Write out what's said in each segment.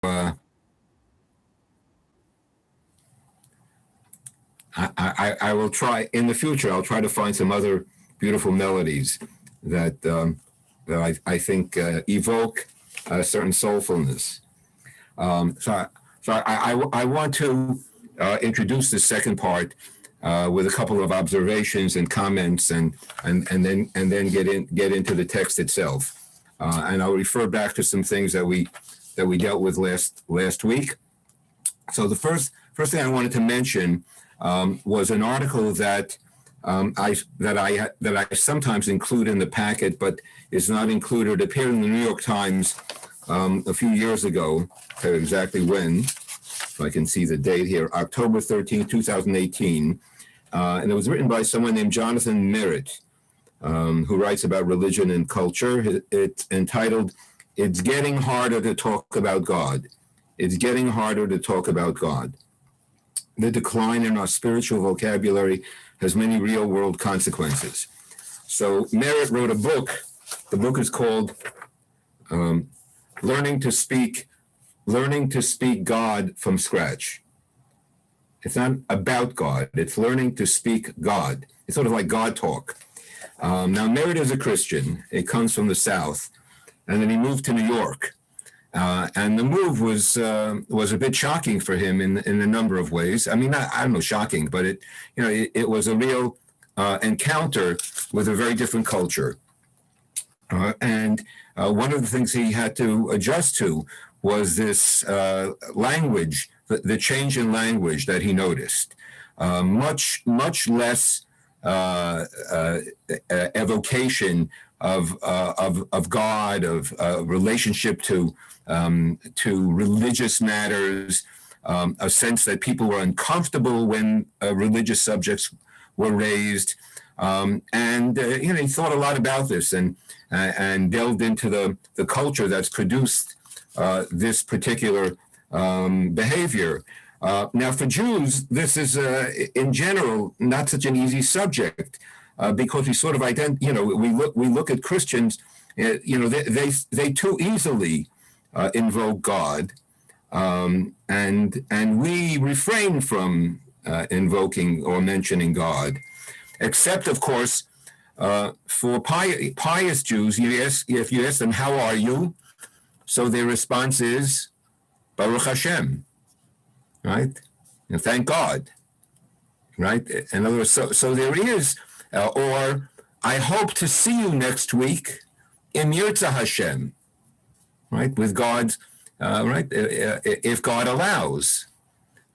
I will try in the future. I'll try to find some other beautiful melodies that I think evoke a certain soulfulness. I want to introduce the second part with a couple of observations and comments, and then get into the text itself. And I'll refer back to some things that we dealt with last week. So the first thing I wanted to mention was an article that I sometimes include in the packet, but is not included. It appeared in the New York Times a few years ago. I tell you exactly when, if I can see the date here, October 13, 2018. And it was written by someone named Jonathan Merritt, who writes about religion and culture. It's entitled, "It's Getting Harder to Talk About God." It's getting harder to talk about God. The decline in our spiritual vocabulary has many real-world consequences. So Merritt wrote a book. The book is called Learning to Speak God from Scratch. It's not about God. It's learning to speak God. It's sort of like God talk. Now, Merritt is a Christian. He comes from the South, and then he moved to New York. And the move was a bit shocking for him in a number of ways. I mean, I don't know, shocking, but it was a real encounter with a very different culture. And one of the things he had to adjust to was this language, the change in language that he noticed. Much less evocation of God, of relationship to religious matters, a sense that people were uncomfortable when religious subjects were raised, and he thought a lot about this and delved into the culture that's produced this particular behavior. Now, for Jews, this is in general not such an easy subject. Because we sort of we look at Christians, they too easily invoke God, and we refrain from invoking or mentioning God, except of course for pious Jews. If you ask them, "How are you?" So their response is Baruch Hashem, right? And thank God, right? In other words, so there is. Or I hope to see you next week in Yirtzeh Hashem, right? With God's, right? If God allows,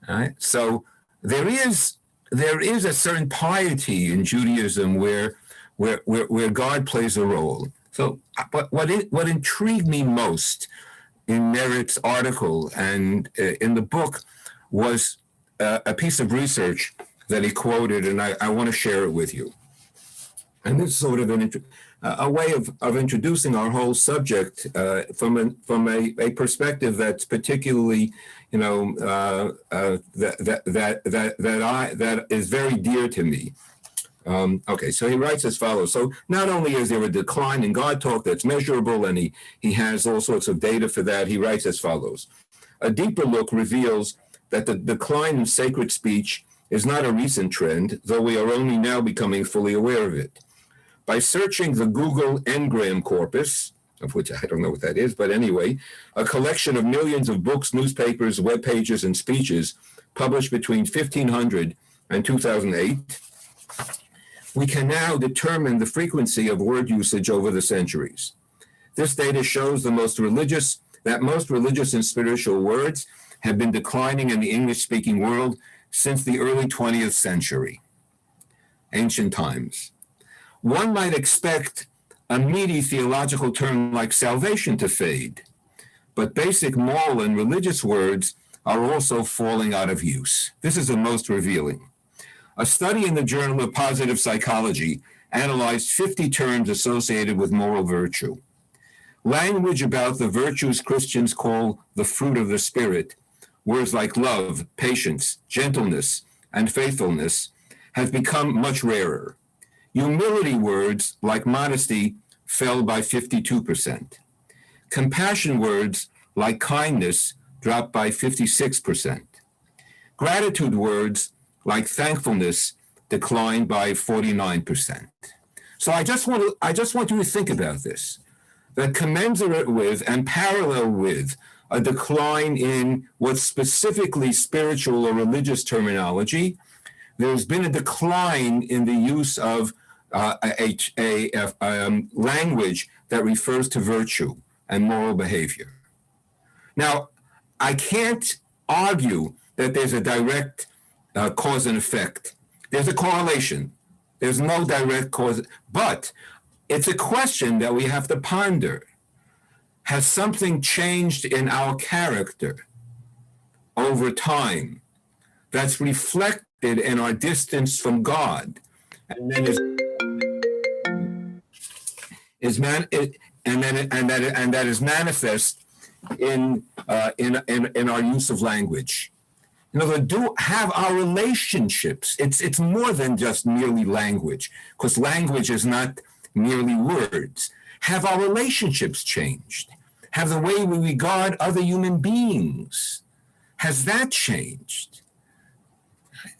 right? So there is a certain piety in Judaism where God plays a role. So, but what intrigued me most in Merritt's article and in the book was a piece of research that he quoted, and I want to share it with you. And this is sort of a way of introducing our whole subject from a perspective that's particularly, that is very dear to me. Okay, so he writes as follows. So not only is there a decline in God talk that's measurable, and he has all sorts of data for that, he writes as follows. A deeper look reveals that the decline in sacred speech is not a recent trend, though we are only now becoming fully aware of it. By searching the Google Ngram corpus, of which I don't know what that is, but anyway, a collection of millions of books, newspapers, web pages, and speeches published between 1500 and 2008, we can now determine the frequency of word usage over the centuries. This data shows that most religious and spiritual words have been declining in the English-speaking world since the early 20th century, ancient times. One might expect a meaty theological term like salvation to fade, but basic moral and religious words are also falling out of use. This is the most revealing. A study in the Journal of Positive Psychology analyzed 50 terms associated with moral virtue. Language about the virtues Christians call the fruit of the Spirit, words like love, patience, gentleness, and faithfulness, have become much rarer. Humility words like modesty fell by 52%. Compassion words like kindness dropped by 56%. Gratitude words like thankfulness declined by 49%. So I just want you to think about this, that commensurate with and parallel with a decline in what's specifically spiritual or religious terminology, there's been a decline in the use of language that refers to virtue and moral behavior. Now, I can't argue that there's a direct cause and effect. There's a correlation. There's no direct cause, but it's a question that we have to ponder. Has something changed in our character over time that's reflected in our distance from God, and then that is manifest in our use of language? In other words, have our relationships. It's more than just merely language, because language is not merely words. Have our relationships changed? Have the way we regard other human beings, has that changed?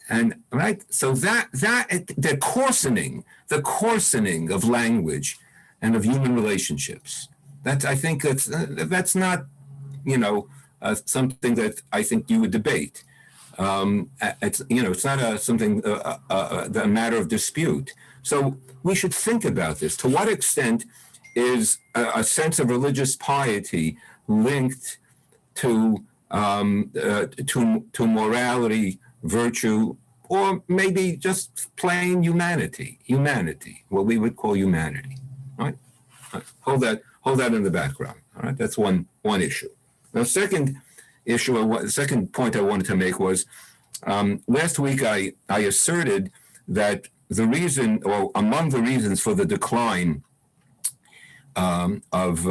And right, so that the coarsening of language and of human relationships. I think that's not, something that I think you would debate. It's not a matter of dispute. So we should think about this. To what extent is a sense of religious piety linked to morality, virtue, or maybe just plain humanity, what we would call humanity, right? Hold that in the background, all right? That's one issue. Now, second point I wanted to make was, last week I asserted that the reason, or among the reasons for the decline of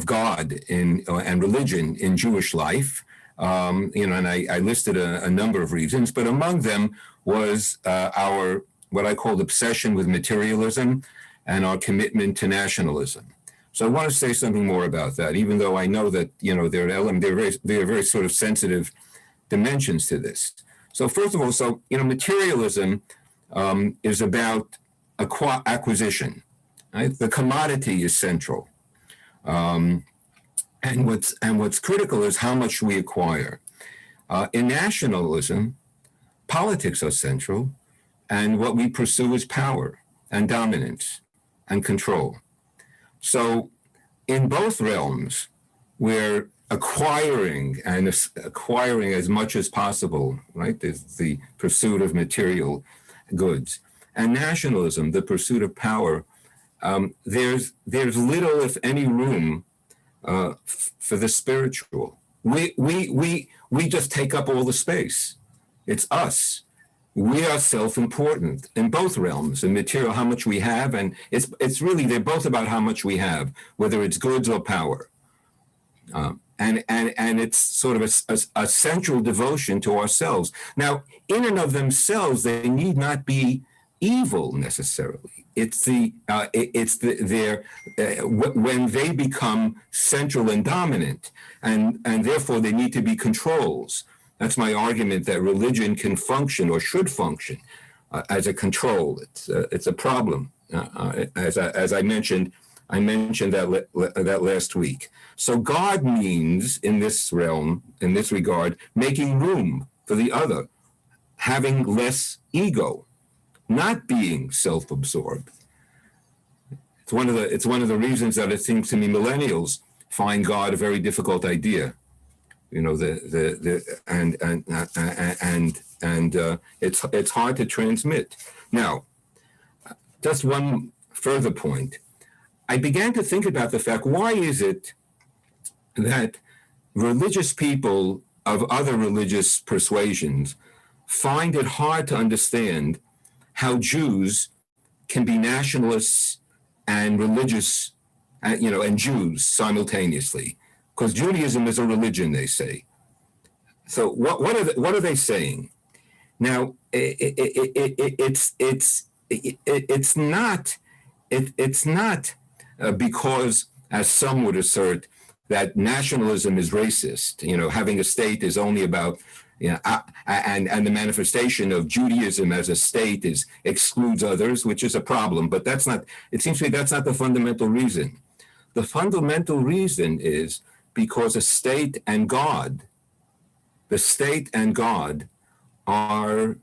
God and religion in Jewish life, and I listed a number of reasons, but among them was our what I called obsession with materialism and our commitment to nationalism. So I want to say something more about that, even though I know that there are very sort of sensitive dimensions to this. So first of all, materialism is about acquisition. Right? The commodity is central, and what's critical is how much we acquire. In nationalism, politics are central, and what we pursue is power and dominance and control. So in both realms, we're acquiring as much as possible, right? The pursuit of material goods. And nationalism, the pursuit of power, there's little, if any, room for the spiritual. We just take up all the space. It's us. We are self-important in both realms, in material, how much we have, and it's really, they're both about how much we have, whether it's goods or power. And it's sort of a central devotion to ourselves. Now, in and of themselves, they need not be evil necessarily. When they become central and dominant, and therefore they need to be controls. That's my argument, that religion can function or should function as a control. It's a problem. As I mentioned that last week. So God means, in this realm, in this regard, making room for the other, having less ego, not being self-absorbed. It's one of the reasons that it seems to me millennials find God a very difficult idea. It's hard to transmit. Now, just one further point. I began to think about the fact, why is it that religious people of other religious persuasions find it hard to understand how Jews can be nationalists and religious, and Jews simultaneously? Because Judaism is a religion, they say. So what are they saying? Now, it's not because, as some would assert, that nationalism is racist. Having a state is only about, and the manifestation of Judaism as a state excludes others, which is a problem. But it seems to me that's not the fundamental reason. The fundamental reason is because the state and God are,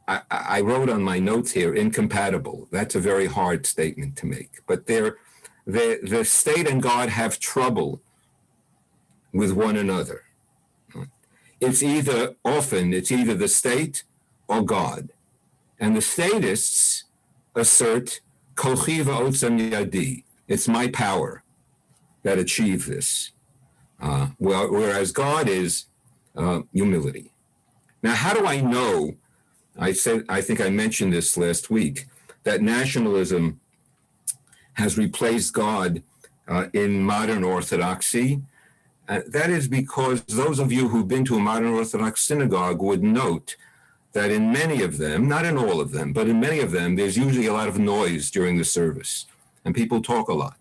I wrote on my notes here, incompatible. That's a very hard statement to make. But the state and God have trouble with one another. It's either the state or God. And the statists assert, kochi va'otzem yadi, it's my power that achieve this. Whereas God is humility. Now, how do I know? I think I mentioned this last week, that nationalism has replaced God in modern Orthodoxy. That is because those of you who've been to a modern Orthodox synagogue would note that in many of them, not in all of them, but in many of them, there's usually a lot of noise during the service, and people talk a lot.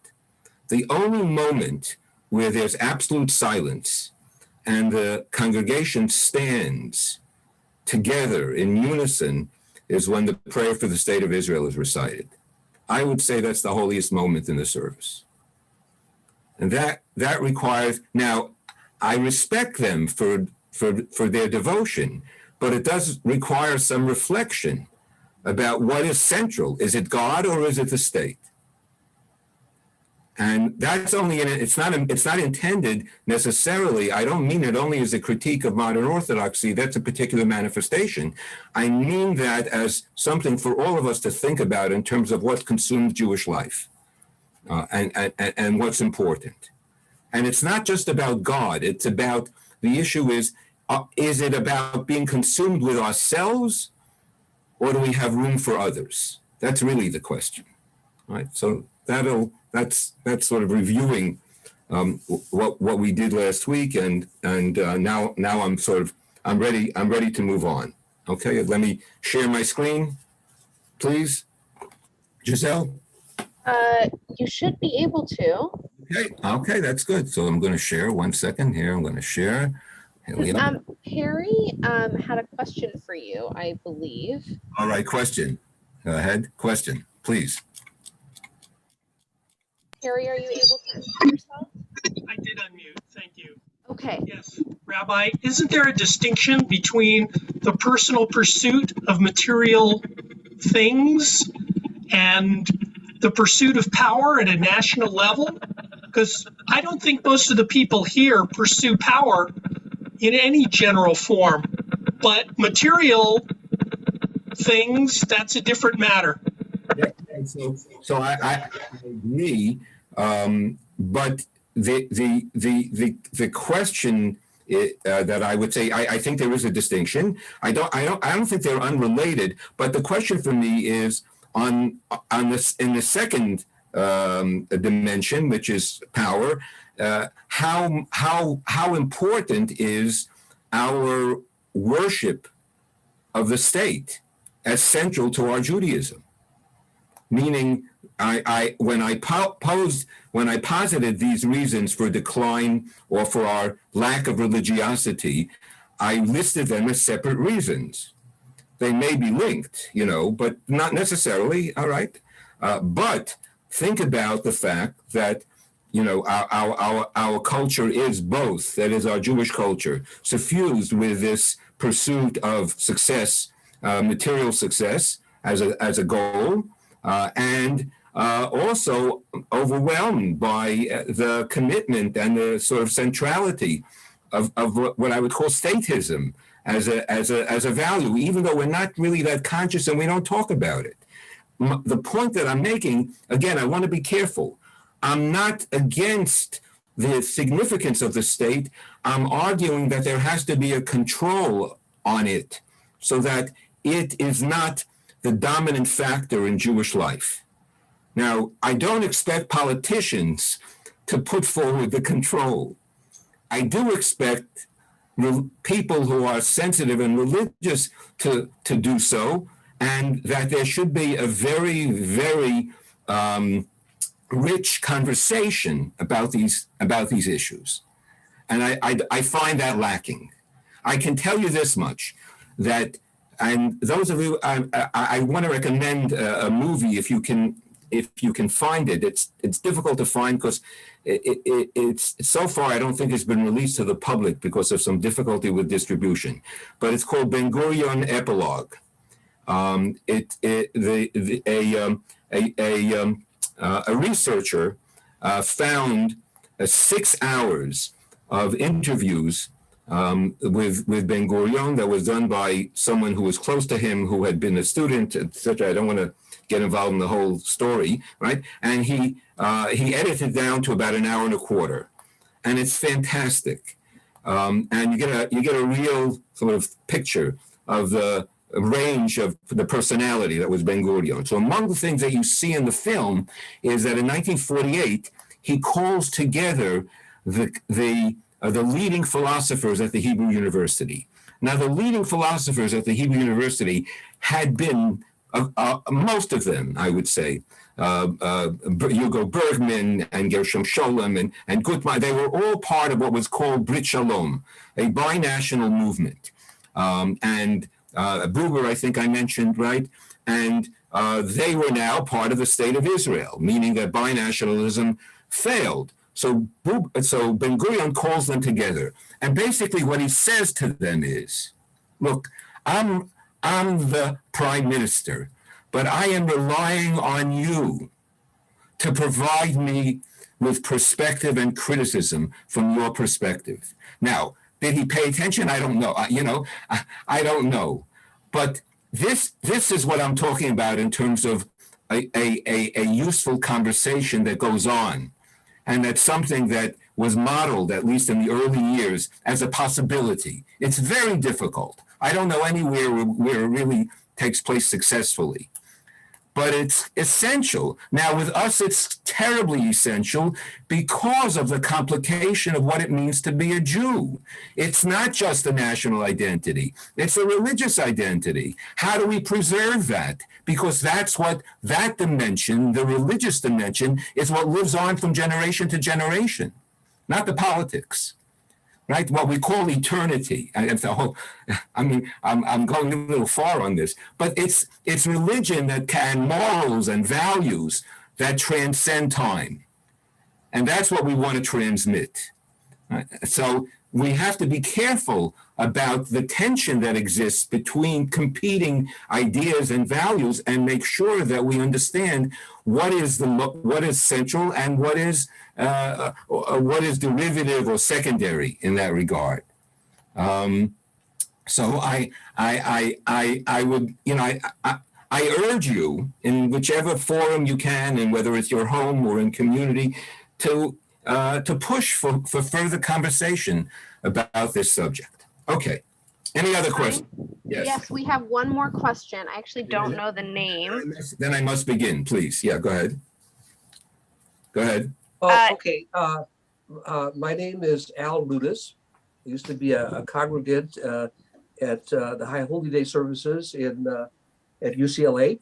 The only moment where there's absolute silence and the congregation stands together in unison is when the prayer for the state of Israel is recited. I would say that's the holiest moment in the service. And that requires, now, I respect them for their devotion, but it does require some reflection about what is central. Is it God or is it the state? And that's it's not intended necessarily, I don't mean it only as a critique of modern Orthodoxy, that's a particular manifestation. I mean that as something for all of us to think about in terms of what consumes Jewish life and what's important. And it's not just about God, it's about, the issue is it about being consumed with ourselves, or do we have room for others? That's really the question, right? So that's sort of reviewing what we did last week, and now I'm ready to move on. Okay, let me share my screen, please, Giselle. You should be able to. Okay, that's good. So I'm going to share. 1 second here. I'm going to share. Harry had a question for you, I believe. All right, question. Go ahead. Question, please. Harry, are you able to unmute yourself? I did unmute, thank you. Okay. Yes, Rabbi, isn't there a distinction between the personal pursuit of material things and the pursuit of power at a national level? Because I don't think most of the people here pursue power in any general form, but material things, that's a different matter. Yeah, so I agree, but the question that I would say, I think there is a distinction. I don't think they're unrelated. But the question for me is on this, in the second dimension, which is power. How important is our worship of the state as central to our Judaism? Meaning, when I posited these reasons for decline or for our lack of religiosity, I listed them as separate reasons. They may be linked, but not necessarily. All right, but think about the fact that our culture is both. That is, our Jewish culture, suffused with this pursuit of success, material success as a goal. And also overwhelmed by the commitment and the sort of centrality of what I would call statism as a value, even though we're not really that conscious and we don't talk about it. The point that I'm making, again, I want to be careful. I'm not against the significance of the state. I'm arguing that there has to be a control on it so that it is not the dominant factor in Jewish life. Now, I don't expect politicians to put forward the control. I do expect people who are sensitive and religious to do so, and that there should be a very, very rich conversation about these issues. And I find that lacking. I can tell you this much, that, and those of you, I want to recommend a movie if you can find it. It's difficult to find because it's so far I don't think it's been released to the public because of some difficulty with distribution. But it's called Ben Gurion Epilogue. A researcher found 6 hours of interviews with Ben Gurion that was done by someone who was close to him, who had been a student, etc. I don't want to get involved in the whole story, right? And he edited down to about an hour and a quarter, and it's fantastic. And you get a real sort of picture of the range of the personality that was Ben Gurion. So among the things that you see in the film is that in 1948 he calls together the leading philosophers at the Hebrew University. Now, the leading philosophers at the Hebrew University had been, most of them, I would say, Hugo Bergman and Gershom Scholem and Gutmann, they were all part of what was called Brit Shalom, a binational movement. And Buber, I think I mentioned, right? And they were now part of the state of Israel, meaning that binationalism failed. So Ben Gurion calls them together. And basically what he says to them is, look, I'm the prime minister, but I am relying on you to provide me with perspective and criticism from your perspective. Now, did he pay attention? I don't know. I don't know. But this is what I'm talking about in terms of a useful conversation that goes on. And that's something that was modeled, at least in the early years, as a possibility. It's very difficult. I don't know anywhere where it really takes place successfully. But it's essential. Now, with us, it's terribly essential because of the complication of what it means to be a Jew. It's not just a national identity. It's a religious identity. How do we preserve that? Because that's what that dimension, the religious dimension, is what lives on from generation to generation, not the politics. Right, what we call eternity. I'm going a little far on this, but it's religion that can, morals and values that transcend time, and that's what we want to transmit. Right? So we have to be careful about the tension that exists between competing ideas and values, and make sure that we understand what is central and what is derivative or secondary in that regard. So I would, I urge you, in whichever forum you can, and whether it's your home or in community, to push for further conversation about this subject. Okay. Any other questions? Yes. Yes, we have one more question. I actually don't know the name. Then I must begin, please. Yeah, go ahead. Go ahead. Okay. My name is Al Ludis. I used to be a congregant at the High Holy Day services at UCLA.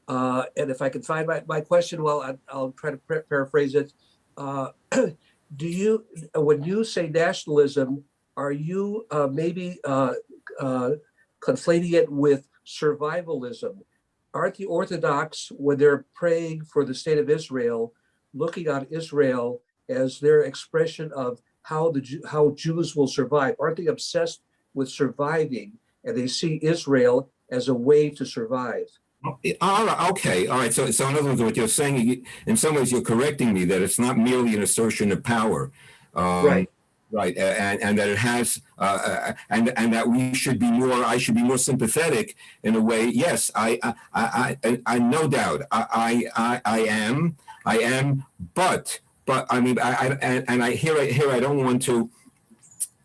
And if I can find my question, well, I'll try to paraphrase it. Do you, when you say nationalism, are you maybe conflating it with survivalism? Aren't the Orthodox, when they're praying for the state of Israel, looking on Israel as their expression of how Jews will survive? Aren't they obsessed with surviving, and they see Israel as a way to survive? All right, okay, all right. So in other words, what you're saying, in some ways, you're correcting me that it's not merely an assertion of power, Right? Right, and that it has, and that we should be more. I should be more sympathetic in a way. Yes, I no doubt, I am, but I mean, I don't want to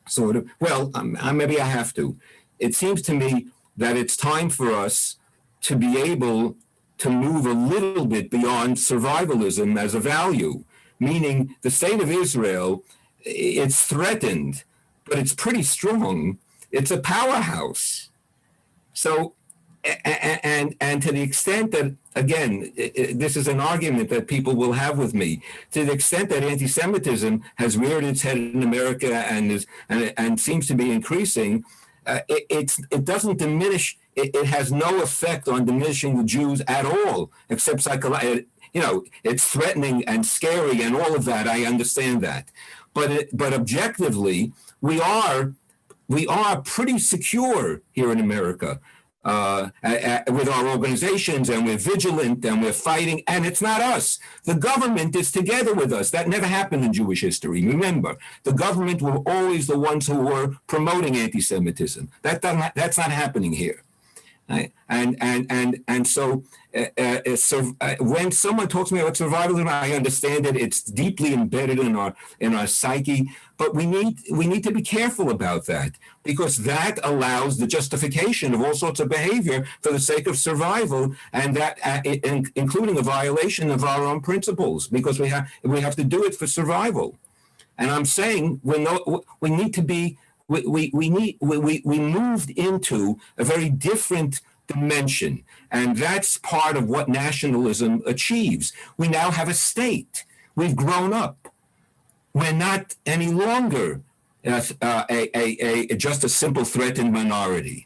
sort of. Well, maybe I have to. It seems to me that it's time for us to be able to move a little bit beyond survivalism as a value, meaning the state of Israel, it's threatened, but it's pretty strong. It's a powerhouse. So and to the extent that, again, this is an argument that people will have with me, to the extent that anti-Semitism has reared its head in America and seems to be increasing, it doesn't diminish. It has no effect on diminishing the Jews at all, except psychologically. It's threatening and scary and all of that. I understand that, but objectively, we are pretty secure here in America. With our organizations, and we're vigilant, and we're fighting, and it's not us. The government is together with us. That never happened in Jewish history. Remember, the government were always the ones who were promoting anti-Semitism. That's not happening here. Right? And so when someone talks to me about survivalism, I understand it. It's deeply embedded in our psyche. But we need to be careful about that, because that allows the justification of all sorts of behavior for the sake of survival, and that including a violation of our own principles, because we have to do it for survival. And I'm saying we need to be. We moved into a very different dimension, and that's part of what nationalism achieves. We now have a state. We've grown up. We're not any longer just a simple threatened minority.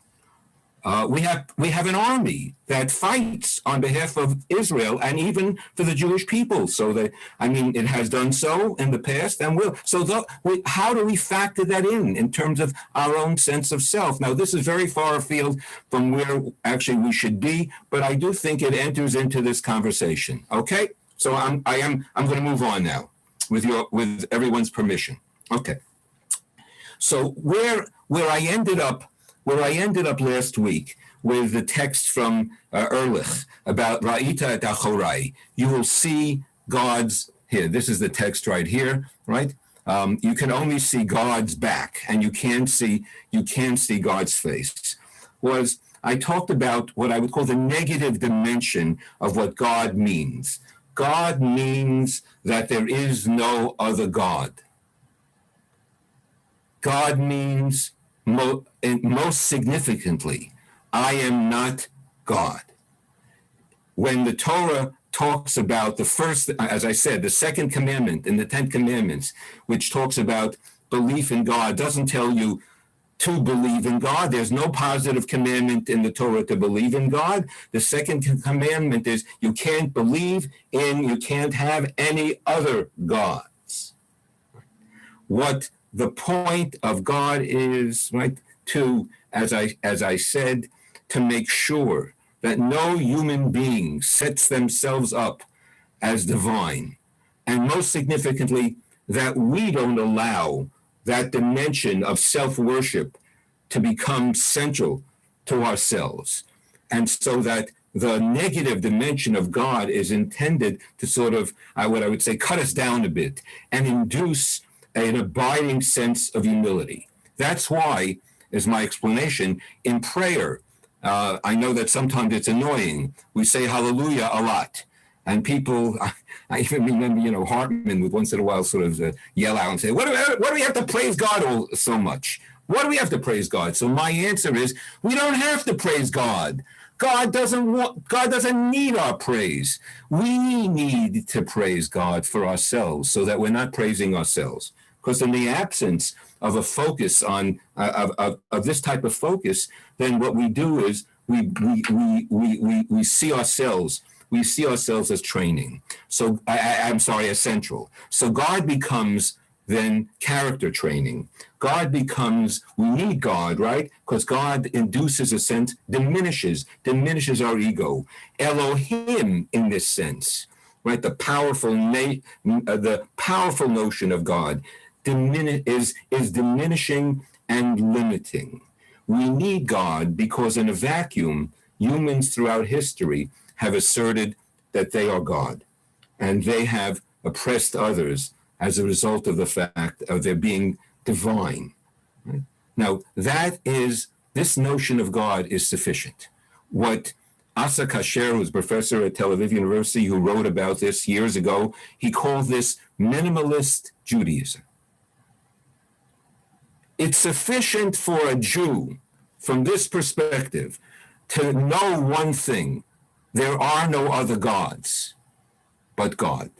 We have an army that fights on behalf of Israel and even for the Jewish people. So it has done so in the past and will. So how do we factor that in terms of our own sense of self? Now, this is very far afield from where actually we should be, but I do think it enters into this conversation. Okay, so I'm going to move on now with everyone's permission. Okay, so where I ended up last week with the text from Ehrlich about Ra'ita et Achorai. You will see God's, here, this is the text right here, right? You can only see God's back, and you can't see God's face. I talked about what I would call the negative dimension of what God means. God means that there is no other God. God means, most significantly, I am not God. When the Torah talks about the first, as I said, the second commandment in the 10 commandments, which talks about belief in God, doesn't tell you to believe in God. There's no positive commandment in the Torah to believe in God. The second commandment is you can't you can't have any other gods. What the point of God is, right, as I said, to make sure that no human being sets themselves up as divine. And most significantly, that we don't allow that dimension of self-worship to become central to ourselves. And so that the negative dimension of God is intended to sort of, what I would say, cut us down a bit and induce an abiding sense of humility. That's why, is my explanation, in prayer, I know that sometimes it's annoying. We say hallelujah a lot. And people, I even remember, Hartman would once in a while sort of yell out and say, what do we have to praise God so much? What do we have to praise God? So my answer is, we don't have to praise God. God doesn't need our praise. We need to praise God for ourselves so that we're not praising ourselves. Because in the absence of a focus on of this type of focus, then what we do is we see ourselves. We see ourselves as training. So as central. So God becomes then character training. God becomes, we need God, right? Because God induces a sense, diminishes our ego. Elohim in this sense, right? The powerful notion of God is diminishing and limiting. We need God because in a vacuum, humans throughout history have asserted that they are God, and they have oppressed others as a result of the fact of their being divine. Right? Now, this notion of God is sufficient. What Asa Kasher, who's professor at Tel Aviv University, who wrote about this years ago, he called this minimalist Judaism. It's sufficient for a Jew, from this perspective, to know one thing: there are no other gods but God.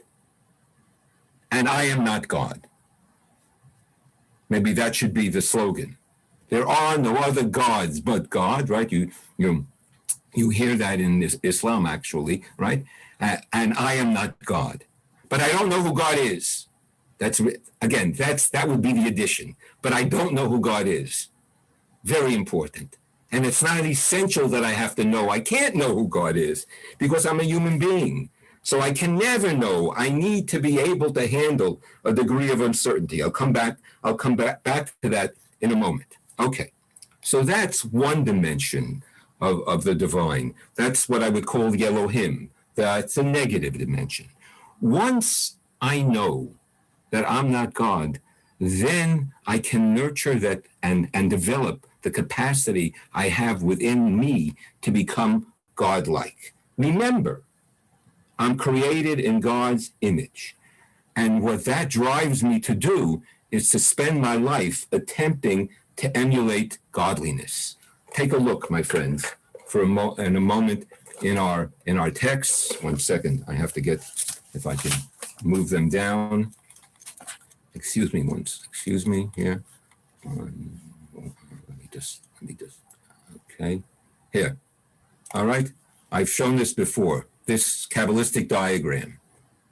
And I am not God. Maybe that should be the slogan. There are no other gods but God, right? You hear that in Islam, actually, right? And I am not God. But I don't know who God is. That would be the addition. But I don't know who God is. Very important. And it's not essential that I have to know. I can't know who God is because I'm a human being. So I can never know. I need to be able to handle a degree of uncertainty. I'll come back to that in a moment. Okay. So that's one dimension of the divine. That's what I would call the Elohim. That's a negative dimension. Once I know that I'm not God, then I can nurture that and develop the capacity I have within me to become godlike. Remember, I'm created in God's image. And what that drives me to do is to spend my life attempting to emulate godliness. Take a look, my friends, in a moment in our texts. 1 second, I have to get, if I can move them down. Excuse me here. Let me just, okay. Here, all right. I've shown this before, this Kabbalistic diagram.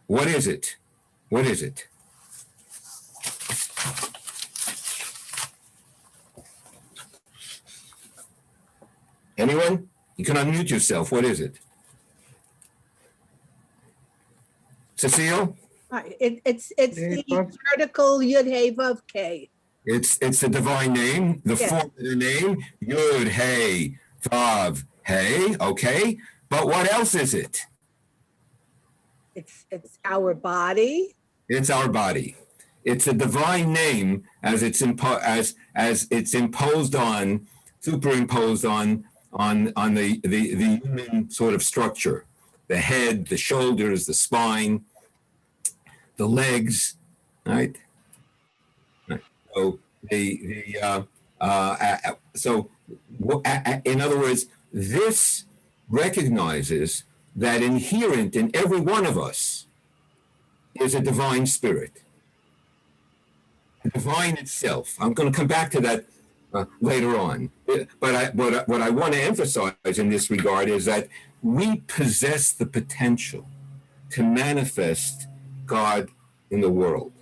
What is it? What is it? Anyone? You can unmute yourself. What is it? Cecile? It's the vertical Yud Hey Vav K. It's the divine name, the form of the name, Yud Hey Vav Hey. Okay, but what else is it? It's our body. It's our body. It's a divine name as it's imposed on, superimposed on the human sort of structure, the head, the shoulders, the spine, the legs, right? So in other words, this recognizes that inherent in every one of us is a divine spirit, the divine itself. I'm going to come back to that later on. But what I want to emphasize in this regard is that we possess the potential to manifest God in the world.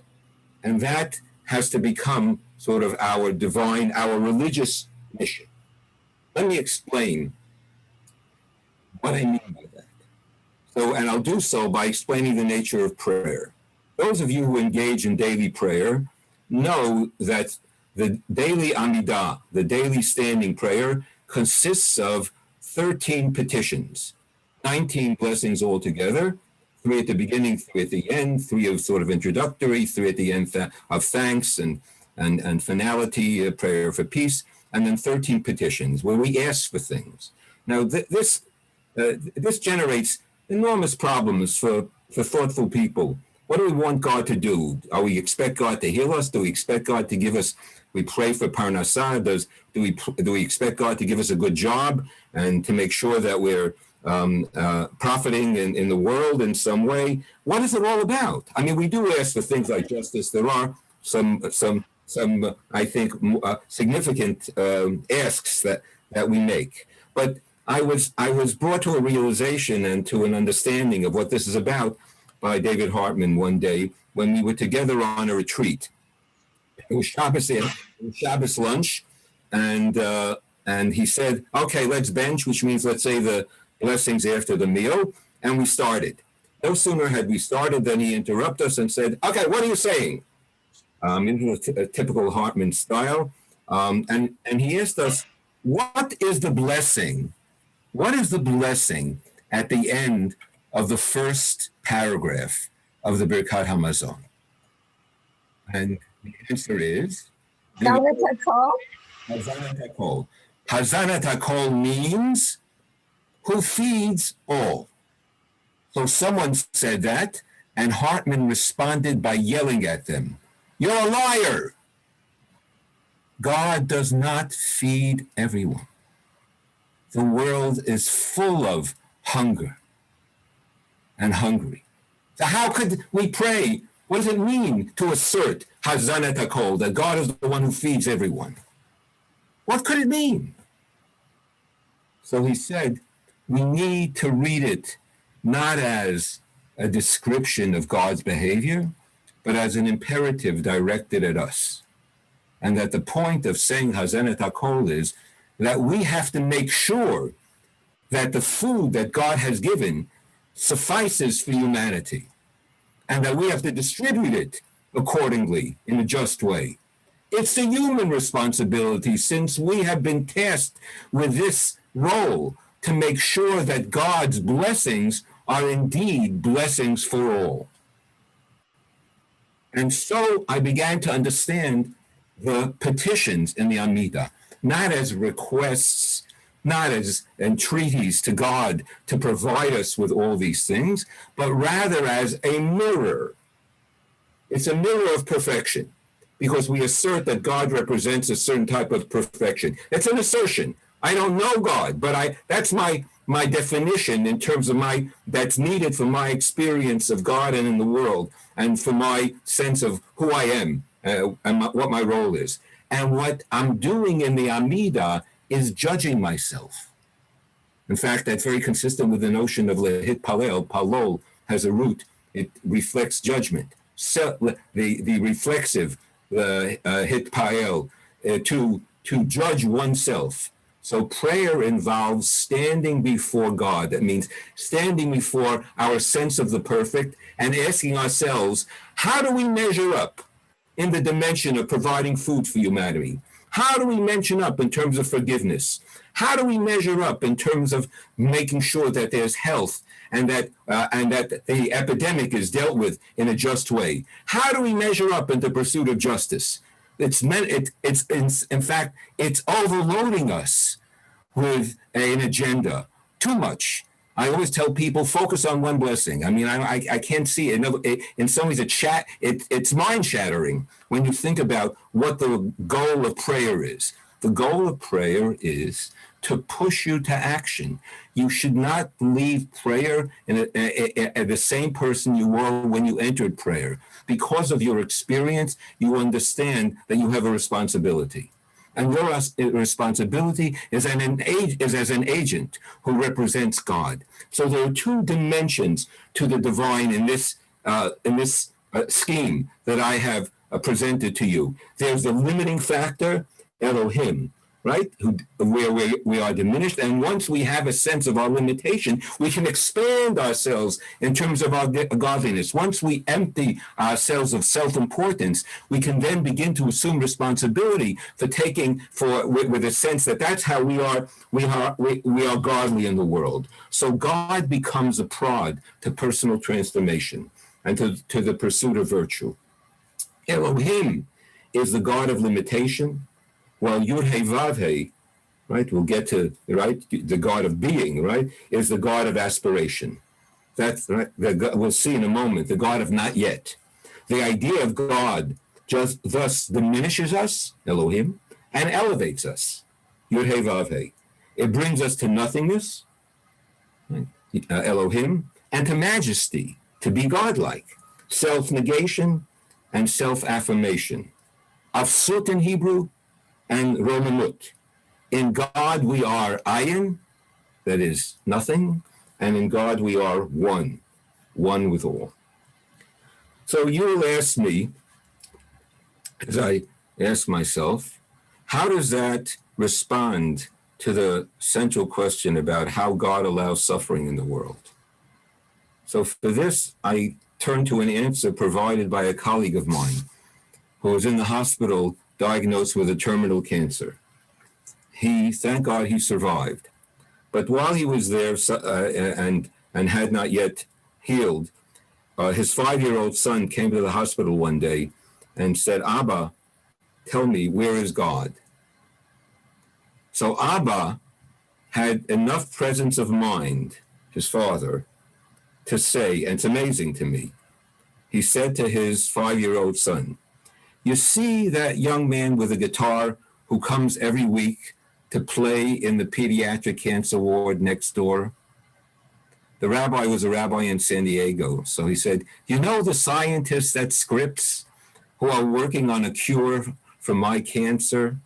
And that has to become sort of our divine, our religious mission. Let me explain what I mean by that. So, and I'll do so by explaining the nature of prayer. Those of you who engage in daily prayer know that the daily Amidah, the daily standing prayer, consists of 13 petitions, 19 blessings altogether, 3 at the beginning, 3 at the end, 3 of sort of introductory, 3 at the end of thanks and finality, a prayer for peace, and then 13 petitions where we ask for things. Now, this generates enormous problems for thoughtful people. What do we want God to do? Do we expect God to heal us? Do we expect God to give us? We pray for parnassah. Do we expect God to give us a good job and to make sure that we're profiting in the world in some way? What is it all about? I mean, we do ask for things like justice. There are some I think significant asks that we make. But I was brought to a realization and to an understanding of what this is about by David Hartman one day when we were together on a retreat. It was Shabbos lunch, and he said, "Okay, let's bench," which means let's say the blessings after the meal, and we started. No sooner had we started than he interrupted us and said, "Okay, what are you saying?" In a typical Hartman style, and he asked us, "What is the blessing? What is the blessing at the end of the first paragraph of the Birkat Hamazon?" And the answer is Hazanat HaKol. Hazanat HaKol. Hazanat HaKol means who feeds all. So someone said that, and Hartman responded by yelling at them, "You're a liar. God does not feed everyone. the world is full of hunger and hungry. So how could we pray? What does it mean to assert Hazanet HaKol, that God is the one who feeds everyone? What could it mean? So he said, we need to read it not as a description of God's behavior, but as an imperative directed at us. And that the point of saying Hazanet HaKol is that we have to make sure that the food that God has given suffices for humanity, and that we have to distribute it accordingly in a just way. It's a human responsibility, since we have been tasked with this role to make sure that God's blessings are indeed blessings for all. And so I began to understand the petitions in the Amidah, not as requests, not as entreaties to God to provide us with all these things, but rather as a mirror. It's a mirror of perfection, because we assert that God represents a certain type of perfection. It's an assertion. I don't know God, but that's my definition in terms of that's needed for my experience of God and in the world, and for my sense of who I am and what my role is. And what I'm doing in the Amidah is judging myself. In fact, that's very consistent with the notion of lehit palel. Palol has a root. It reflects judgment. So the reflexive, hit palel, to judge oneself. So prayer involves standing before God. That means standing before our sense of the perfect and asking ourselves, how do we measure up in the dimension of providing food for humanity? How do we measure up in terms of forgiveness? How do we measure up in terms of making sure that there's health and that the epidemic is dealt with in a just way? How do we measure up in the pursuit of justice? In fact, it's overloading us with an agenda too much. I always tell people, focus on one blessing. I mean, I can't see it. In some ways, it's mind-shattering when you think about what the goal of prayer is. The goal of prayer is to push you to action. You should not leave prayer the same person you were when you entered prayer. Because of your experience, you understand that you have a responsibility. And your responsibility is as an agent who represents God. So there are two dimensions to the divine in this scheme that I have presented to you. There's the limiting factor, Elohim, right? Where we are diminished. And once we have a sense of our limitation, we can expand ourselves in terms of our godliness. Once we empty ourselves of self-importance, we can then begin to assume responsibility for with a sense that that's how we are godly in the world. So God becomes a prod to personal transformation and to the pursuit of virtue. Elohim is the God of limitation, while Yud-Heh Vav-Heh, right, we'll get to, right, the God of being, right, is the God of aspiration. That's right, we'll see in a moment, the God of not yet. The idea of God just thus diminishes us, Elohim, and elevates us, Yud-Heh Vav-Heh. It brings us to nothingness, right, Elohim, and to majesty, to be godlike, self-negation and self-affirmation. Afsut in Hebrew, and Romanut. In God we are ayin, that is nothing, and in God we are one with all. So you'll ask me, as I ask myself, how does that respond to the central question about how God allows suffering in the world? So for this, I turn to an answer provided by a colleague of mine who was in the hospital diagnosed with a terminal cancer. Thank God he survived. But while he was there and had not yet healed, his 5-year-old son came to the hospital one day and said, Abba, tell me, where is God? So Abba had enough presence of mind, his father, to say, and it's amazing to me, he said to his 5-year-old son, you see that young man with a guitar who comes every week to play in the pediatric cancer ward next door? The rabbi was a rabbi in San Diego. So he said, you know the scientists at Scripps who are working on a cure for my cancer?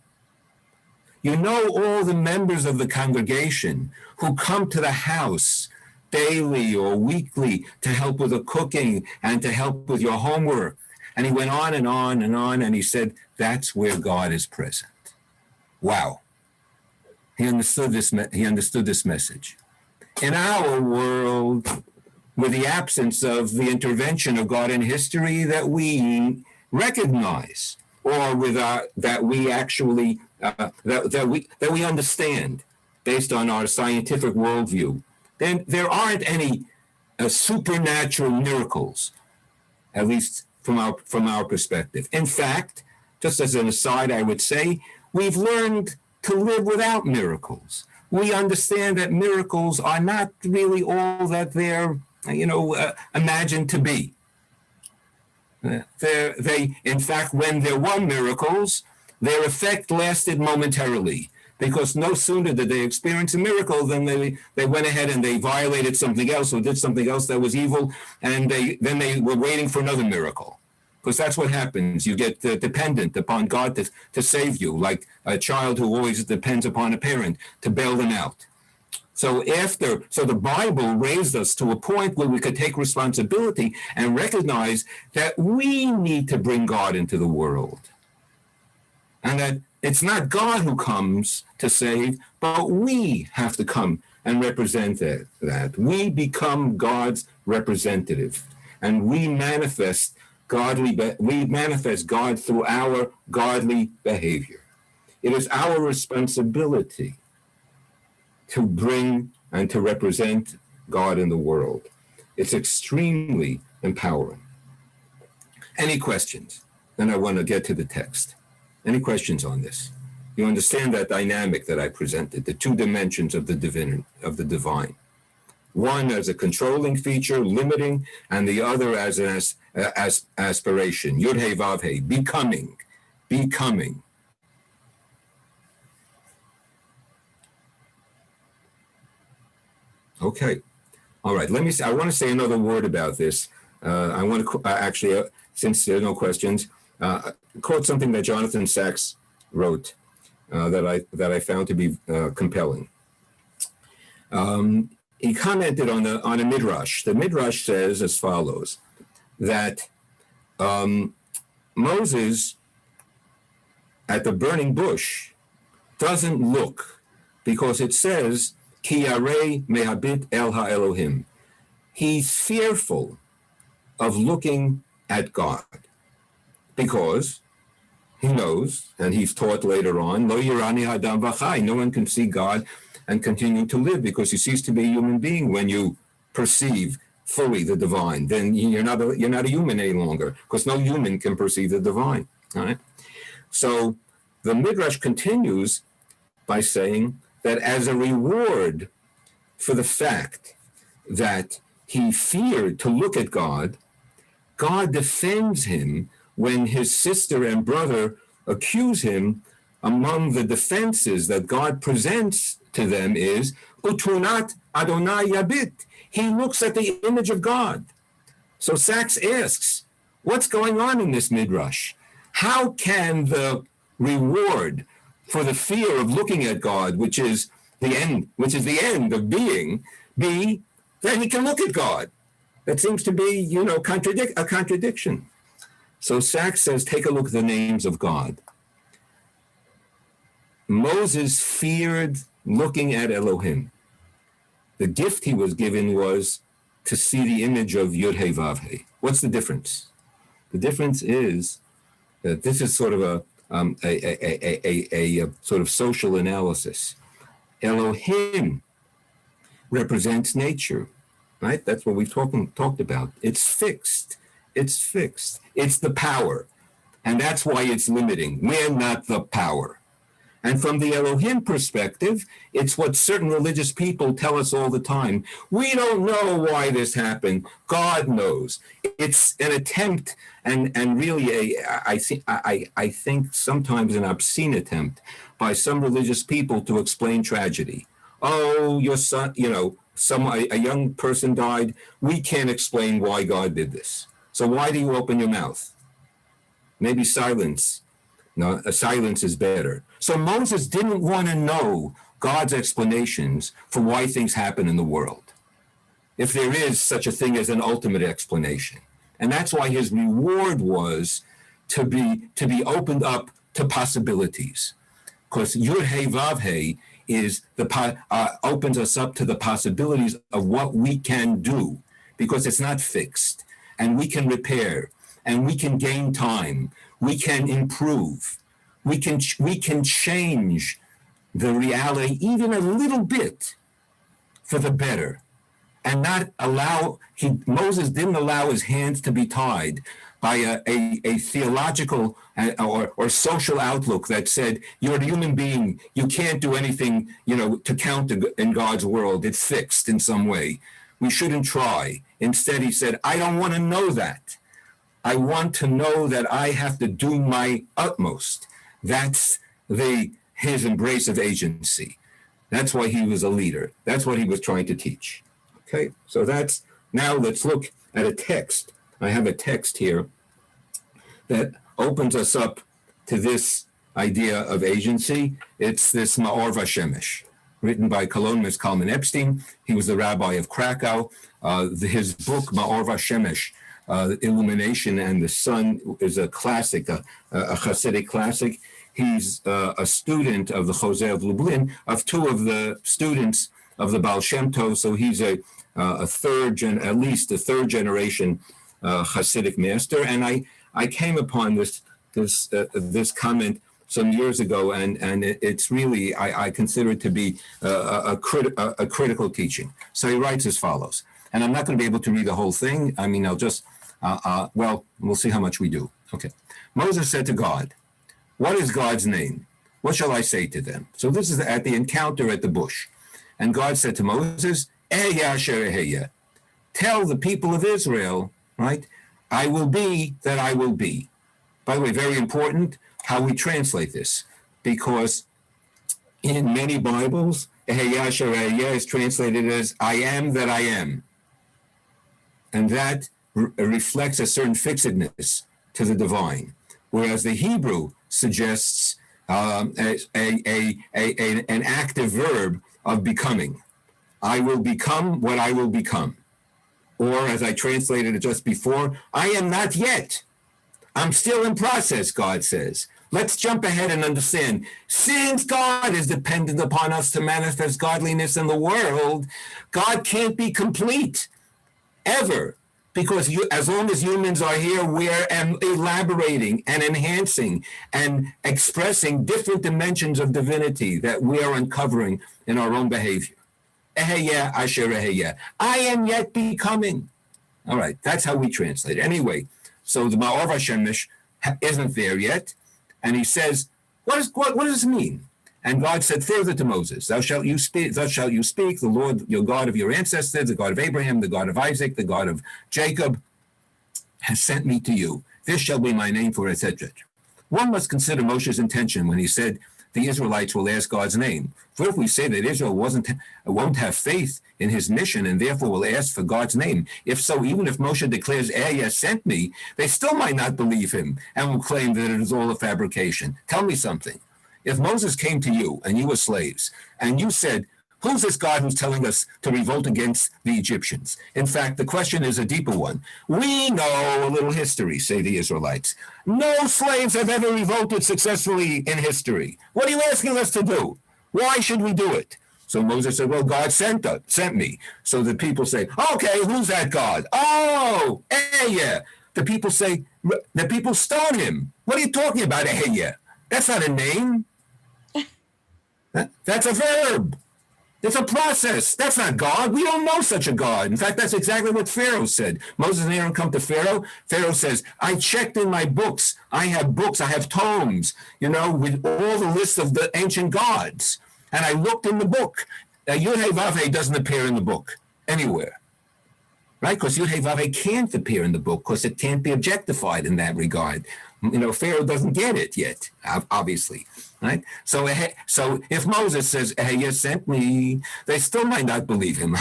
You know all the members of the congregation who come to the house daily or weekly to help with the cooking and to help with your homework. And he went on and on and on, and he said, that's where God is present. Wow. He understood this message. In our world, with the absence of the intervention of God in history that we recognize, or with that we actually that we understand based on our scientific worldview, then there aren't any supernatural miracles, at least from our perspective. In fact, just as an aside, I would say we've learned to live without miracles. We understand that miracles are not really all that they're, imagined to be. In fact, when there were miracles, their effect lasted momentarily, because no sooner did they experience a miracle than they went ahead and they violated something else or did something else that was evil, and then they were waiting for another miracle. Because that's what happens. You get dependent upon God to save you, like a child who always depends upon a parent to bail them out. So the Bible raised us to a point where we could take responsibility and recognize that we need to bring God into the world. And that it's not God who comes to save, but we have to come and represent that. We become God's representative, and we manifest God through our godly behavior. It is our responsibility to bring and to represent God in the world. It's extremely empowering. Any questions? Then I want to get to the text. Any questions on this? You understand that dynamic that I presented, the two dimensions of the divine. One as a controlling feature, limiting, and the other as an aspiration. Yud He Vav He, becoming. Okay. All right. I want to say another word about this. I want to since there are no questions, quote something that Jonathan Sachs wrote that I found to be compelling. He commented on a midrash. The midrash says as follows: that Moses at the burning bush doesn't look, because it says Ki yarei mehabit el ha'elohim. He's fearful of looking at God, because he knows, and he's taught later on, Lo yirani hadam v'chai. No one can see God and continue to live, because he ceases to be a human being when you perceive fully the divine. Then you're not a human any longer, because no human can perceive the divine. All right. So the midrash continues by saying that as a reward for the fact that he feared to look at God, God defends him when his sister and brother accuse him. Among the defenses that God presents to them is Utunat Adonai Yabit. He looks at the image of God. So Sachs asks, what's going on in this midrash? How can the reward for the fear of looking at God, which is the end of being, be that he can look at God? That seems to be, a contradiction. So Sachs says, take a look at the names of God. Moses feared looking at Elohim. The gift he was given was to see the image of Yud He Vav He. What's the difference? The difference is that this is sort of a sort of social analysis. Elohim represents nature, right? That's what we've talked about. It's fixed. It's fixed. It's the power. And that's why it's limiting. We're not the power. And from the Elohim perspective, it's what certain religious people tell us all the time. We don't know why this happened. God knows. It's an attempt, and really I think sometimes an obscene attempt by some religious people to explain tragedy. Oh, your son, a young person died. We can't explain why God did this. So why do you open your mouth? Maybe silence. No, silence is better. So Moses didn't want to know God's explanations for why things happen in the world, if there is such a thing as an ultimate explanation. And that's why his reward was to be opened up to possibilities. Because Yud Hey Vav Hey is opens us up to the possibilities of what we can do, because it's not fixed, and we can repair, and we can gain time. We can improve. We can change the reality even a little bit for the better, and not allow. Moses didn't allow his hands to be tied by a theological or social outlook that said you're a human being. You can't do anything, to count in God's world. It's fixed in some way. We shouldn't try. Instead, he said, I don't want to know that. I want to know that I have to do my utmost. That's his embrace of agency. That's why he was a leader. That's what he was trying to teach. Okay, so now let's look at a text. I have a text here that opens us up to this idea of agency. It's this Ma'or Vashemesh, written by columnist Kalman Epstein. He was the rabbi of Krakow. His book, Ma'or Vashemesh, Illumination and the Sun, is a classic, a Hasidic classic. He's a student of the Jose of Lublin, of two of the students of the Baal Shem Tov. So he's at least a third generation Hasidic master. And I came upon this comment some years ago, and it's really, I consider it to be a critical teaching. So he writes as follows, and I'm not going to be able to read the whole thing. I mean, I'll just, we'll see how much we do. Okay. Moses said to God, what is God's name? What shall I say to them? So this is at the encounter at the bush. And God said to Moses, tell the people of Israel, right? I will be that I will be. By the way, very important how we translate this, because in many Bibles, is translated as I am that I am. And that reflects a certain fixedness to the divine. Whereas the Hebrew suggests an active verb of becoming. I will become what I will become. Or as I translated it just before, I am not yet. I'm still in process, God says. Let's jump ahead and understand. Since God is dependent upon us to manifest godliness in the world, God can't be complete, ever. Because as long as humans are here, we're elaborating and enhancing and expressing different dimensions of divinity that we are uncovering in our own behavior. I am yet becoming. All right, that's how we translate it. Anyway, so the Ma'or Vashemesh isn't there yet. And he says, what does this mean? And God said further to Moses, thus shalt you speak, the Lord, your God of your ancestors, the God of Abraham, the God of Isaac, the God of Jacob, has sent me to you. This shall be my name for etc. One must consider Moshe's intention when he said, the Israelites will ask God's name. For if we say that Israel won't have faith in his mission and therefore will ask for God's name, if so, even if Moshe declares, yes, sent me, they still might not believe him and will claim that it is all a fabrication. Tell me something. If Moses came to you and you were slaves and you said, who's this God who's telling us to revolt against the Egyptians? In fact, the question is a deeper one. We know a little history, say the Israelites. No slaves have ever revolted successfully in history. What are you asking us to do? Why should we do it? So Moses said, well, God sent me. So the people say, okay, who's that God? Oh, yeah. The people stone him. What are you talking about, yeah? That's not a name. That's a verb. It's a process. That's not God. We don't know such a God. In fact, that's exactly what Pharaoh said. Moses and Aaron come to Pharaoh. Pharaoh says, I checked in my books. I have tomes, with all the lists of the ancient gods. And I looked in the book. Now, Yud-Heh-Vav-Heh doesn't appear in the book anywhere. Right? Because Yud-Heh-Vav-Heh can't appear in the book because it can't be objectified in that regard. Pharaoh doesn't get it yet, obviously. Right? So if Moses says, hey, you sent me, they still might not believe him,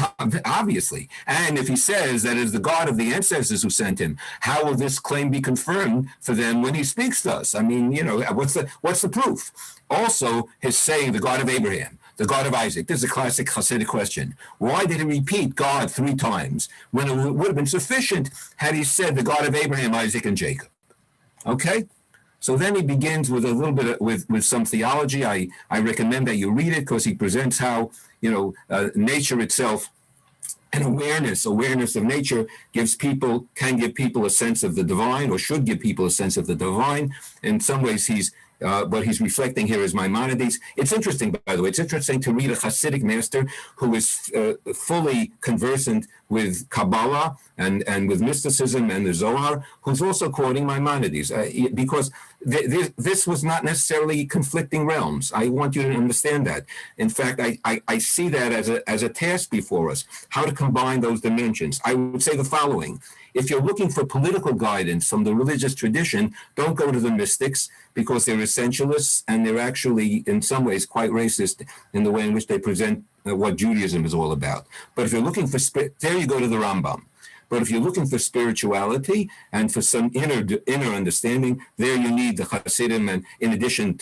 obviously. And if he says that it's the God of the ancestors who sent him, how will this claim be confirmed for them when he speaks to us? I mean, what's the proof? Also, his saying, the God of Abraham, the God of Isaac. This is a classic Hasidic question. Why did he repeat God 3 times when it would have been sufficient had he said the God of Abraham, Isaac, and Jacob? Okay? So then he begins with a little bit with some theology. I recommend that you read it because he presents how, nature itself and awareness of nature can give people a sense of the divine, or should give people a sense of the divine. In some ways, what he's reflecting here is Maimonides. It's interesting, by the way, to read a Hasidic master who is fully conversant with Kabbalah and with mysticism and the Zohar, who's also quoting Maimonides, because this was not necessarily conflicting realms. I want you to understand that. In fact, I see that as a task before us, how to combine those dimensions. I would say the following. If you're looking for political guidance from the religious tradition, don't go to the mystics, because they're essentialists and they're actually, in some ways, quite racist in the way in which they present what Judaism is all about. But if you're looking for there you go to the Rambam. But if you're looking for spirituality and for some inner understanding, there you need the Hasidim, and in addition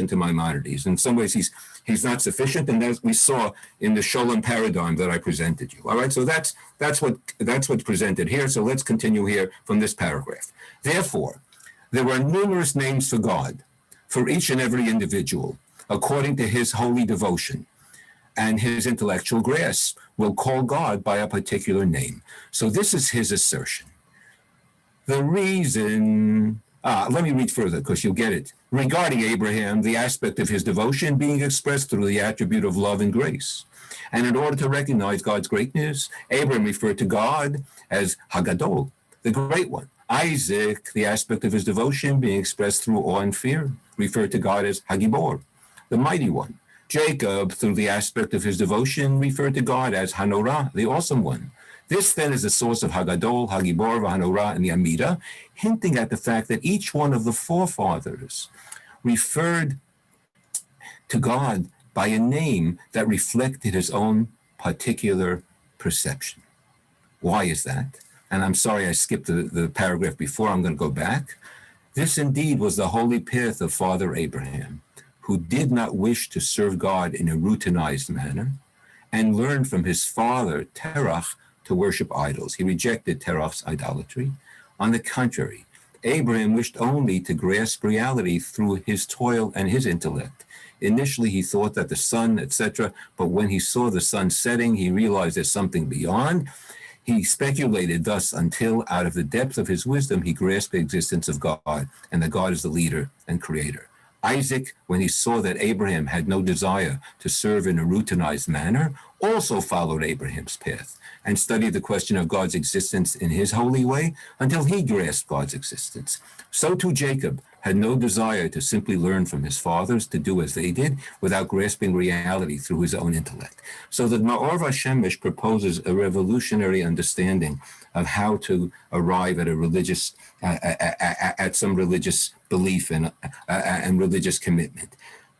to Maimonides. In some ways, he's not sufficient, and as we saw in the Sholem paradigm that I presented you. All right, so that's what's presented here. So let's continue here from this paragraph. Therefore, there are numerous names for God, for each and every individual, according to his holy devotion and his intellectual grasp, will call God by a particular name. So this is his assertion. The reason, let me read further because you'll get it. Regarding Abraham, the aspect of his devotion being expressed through the attribute of love and grace. And in order to recognize God's greatness, Abraham referred to God as Hagadol, the great one. Isaac, the aspect of his devotion being expressed through awe and fear, referred to God as Hagibor, the mighty one. Jacob, through the aspect of his devotion, referred to God as Hanorah, the awesome one. This then is the source of Hagadol, Hagibor, Hanorah, and the Amida, hinting at the fact that each one of the forefathers referred to God by a name that reflected his own particular perception. Why is that? And I'm sorry I skipped the paragraph before. I'm going to go back. This indeed was the holy path of Father Abraham, who did not wish to serve God in a routinized manner, and learned from his father, Terach, to worship idols. He rejected Terach's idolatry. On the contrary, Abraham wished only to grasp reality through his toil and his intellect. Initially, he thought that the sun, etc., but when he saw the sun setting, he realized there's something beyond. He speculated thus until, out of the depth of his wisdom, he grasped the existence of God, and that God is the leader and creator. Isaac, when he saw that Abraham had no desire to serve in a routinized manner, also followed Abraham's path and studied the question of God's existence in his holy way until he grasped God's existence. So too Jacob had no desire to simply learn from his fathers to do as they did without grasping reality through his own intellect. So that Ma'or Shemesh proposes a revolutionary understanding of how to arrive at a religious, at some religious belief and religious commitment.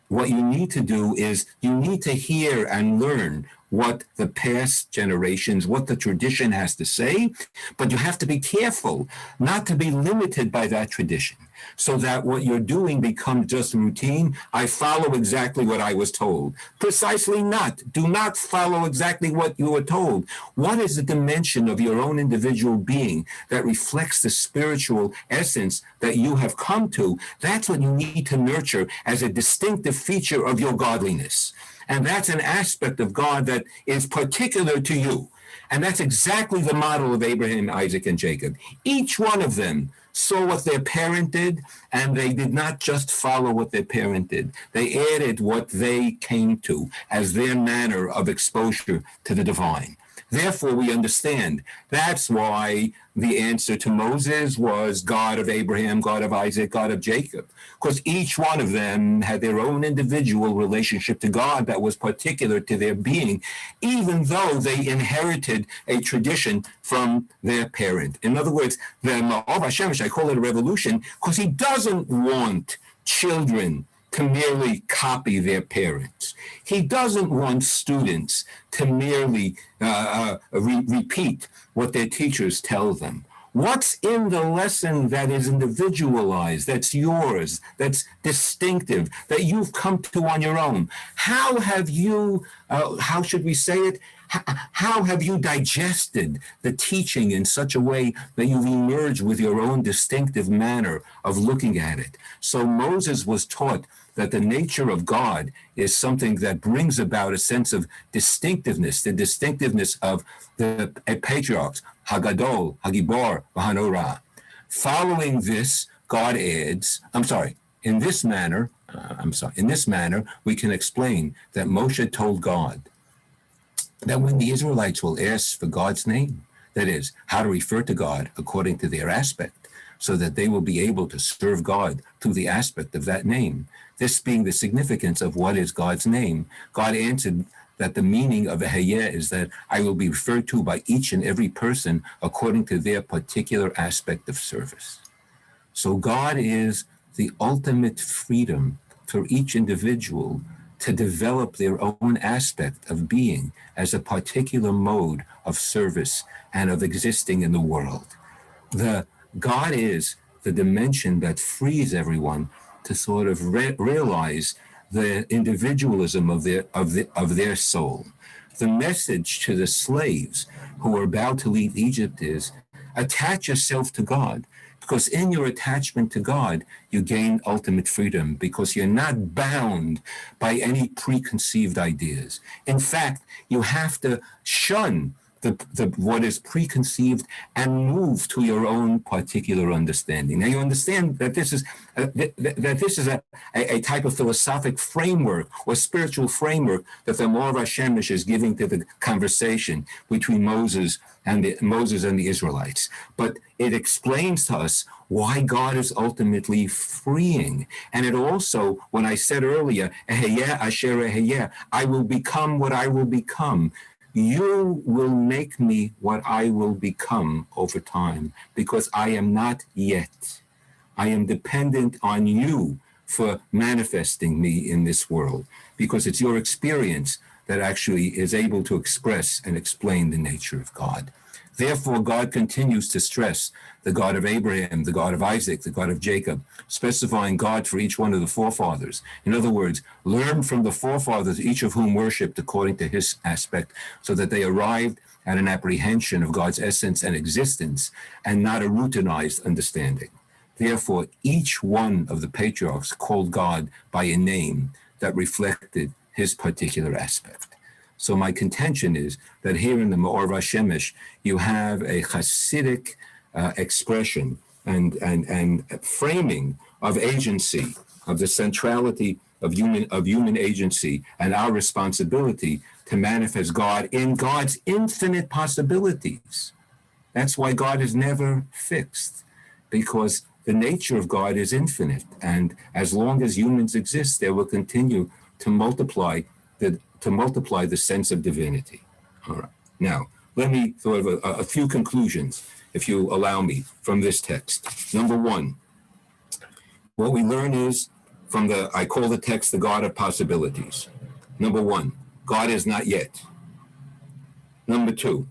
What you need to do is you need to hear and learn what the past generations, what the tradition has to say, but you have to be careful not to be limited by that tradition so that what you're doing becomes just routine. I follow exactly what I was told. Precisely not. Do not follow exactly what you were told. What is the dimension of your own individual being that reflects the spiritual essence that you have come to? That's what you need to nurture as a distinctive feature of your godliness. And that's an aspect of God that is particular to you. And that's exactly the model of Abraham, Isaac, and Jacob. Each one of them saw what their parent did, and they did not just follow what their parent did. They added what they came to as their manner of exposure to the divine. Therefore, we understand that's why the answer to Moses was God of Abraham, God of Isaac, God of Jacob, because each one of them had their own individual relationship to God that was particular to their being, even though they inherited a tradition from their parent. In other words, the Ma'or Hashemish, I call it a revolution, because he doesn't want children to merely copy their parents. He doesn't want students to merely repeat what their teachers tell them. What's in the lesson that is individualized, that's yours, that's distinctive, that you've come to on your own? How have you, how should we say it? How have you digested the teaching in such a way that you've emerged with your own distinctive manner of looking at it? So Moses was taught that the nature of God is something that brings about a sense of distinctiveness, the distinctiveness of the patriarchs, Hagadol, Hagibor, Vahanora. Following this, God adds, in this manner, we can explain that Moshe told God that when the Israelites will ask for God's name, that is, how to refer to God according to their aspect, so that they will be able to serve God through the aspect of that name. This being the significance of what is God's name, God answered that the meaning of Eheyeh is that I will be referred to by each and every person according to their particular aspect of service. So God is the ultimate freedom for each individual to develop their own aspect of being as a particular mode of service and of existing in the world. God is the dimension that frees everyone to sort of realize the individualism of their soul. The message to the slaves who are about to leave Egypt is, attach yourself to God, because in your attachment to God, you gain ultimate freedom, because you're not bound by any preconceived ideas. In fact, you have to shun what is preconceived and move to your own particular understanding. Now you understand that this is a type of philosophic framework or spiritual framework that the Ma'or Hashemish is giving to the conversation between Moses and the Israelites. But it explains to us why God is ultimately freeing. And it also, when I said earlier, Eheyeh asher eheyeh, I will become what I will become. You will make me what I will become over time, because I am not yet. I am dependent on you for manifesting me in this world, because it's your experience that actually is able to express and explain the nature of God. Therefore, God continues to stress the God of Abraham, the God of Isaac, the God of Jacob, specifying God for each one of the forefathers. In other words, learn from the forefathers, each of whom worshipped according to his aspect, so that they arrived at an apprehension of God's essence and existence, and not a routinized understanding. Therefore, each one of the patriarchs called God by a name that reflected his particular aspect. So my contention is that here in the Ma'or Hashemish, you have a Hasidic expression and framing of agency, of the centrality of human agency, and our responsibility to manifest God in God's infinite possibilities. That's why God is never fixed, because the nature of God is infinite, and as long as humans exist, they will continue to multiply the sense of divinity. All right. Now, let me throw a few conclusions, if you allow me, from this text. Number one, what we learn is from I call the text the God of possibilities. Number one, God is not yet. Number two,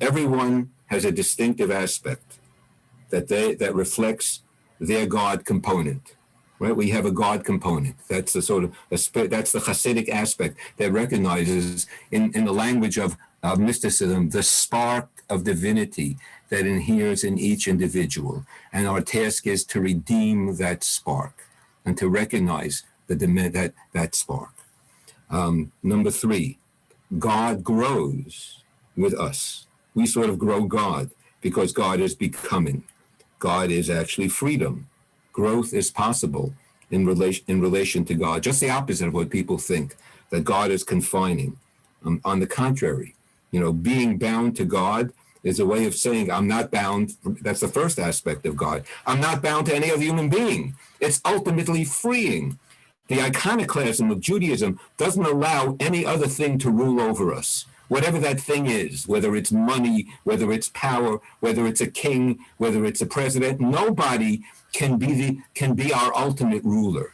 everyone has a distinctive aspect that reflects their God component. Right? We have a God component. That's the sort of that's the Hasidic aspect that recognizes, in the language of mysticism, the spark of divinity that inheres in each individual. And our task is to redeem that spark and to recognize that spark. Number three, God grows with us. We sort of grow God because God is becoming. God is actually freedom. Growth is possible in relation to God. Just the opposite of what people think, that God is confining. On the contrary, being bound to God is a way of saying I'm not bound. That's the first aspect of God. I'm not bound to any other human being. It's ultimately freeing. The iconoclasm of Judaism doesn't allow any other thing to rule over us. Whatever that thing is, whether it's money, whether it's power, whether it's a king, whether it's a president, nobody can be our ultimate ruler.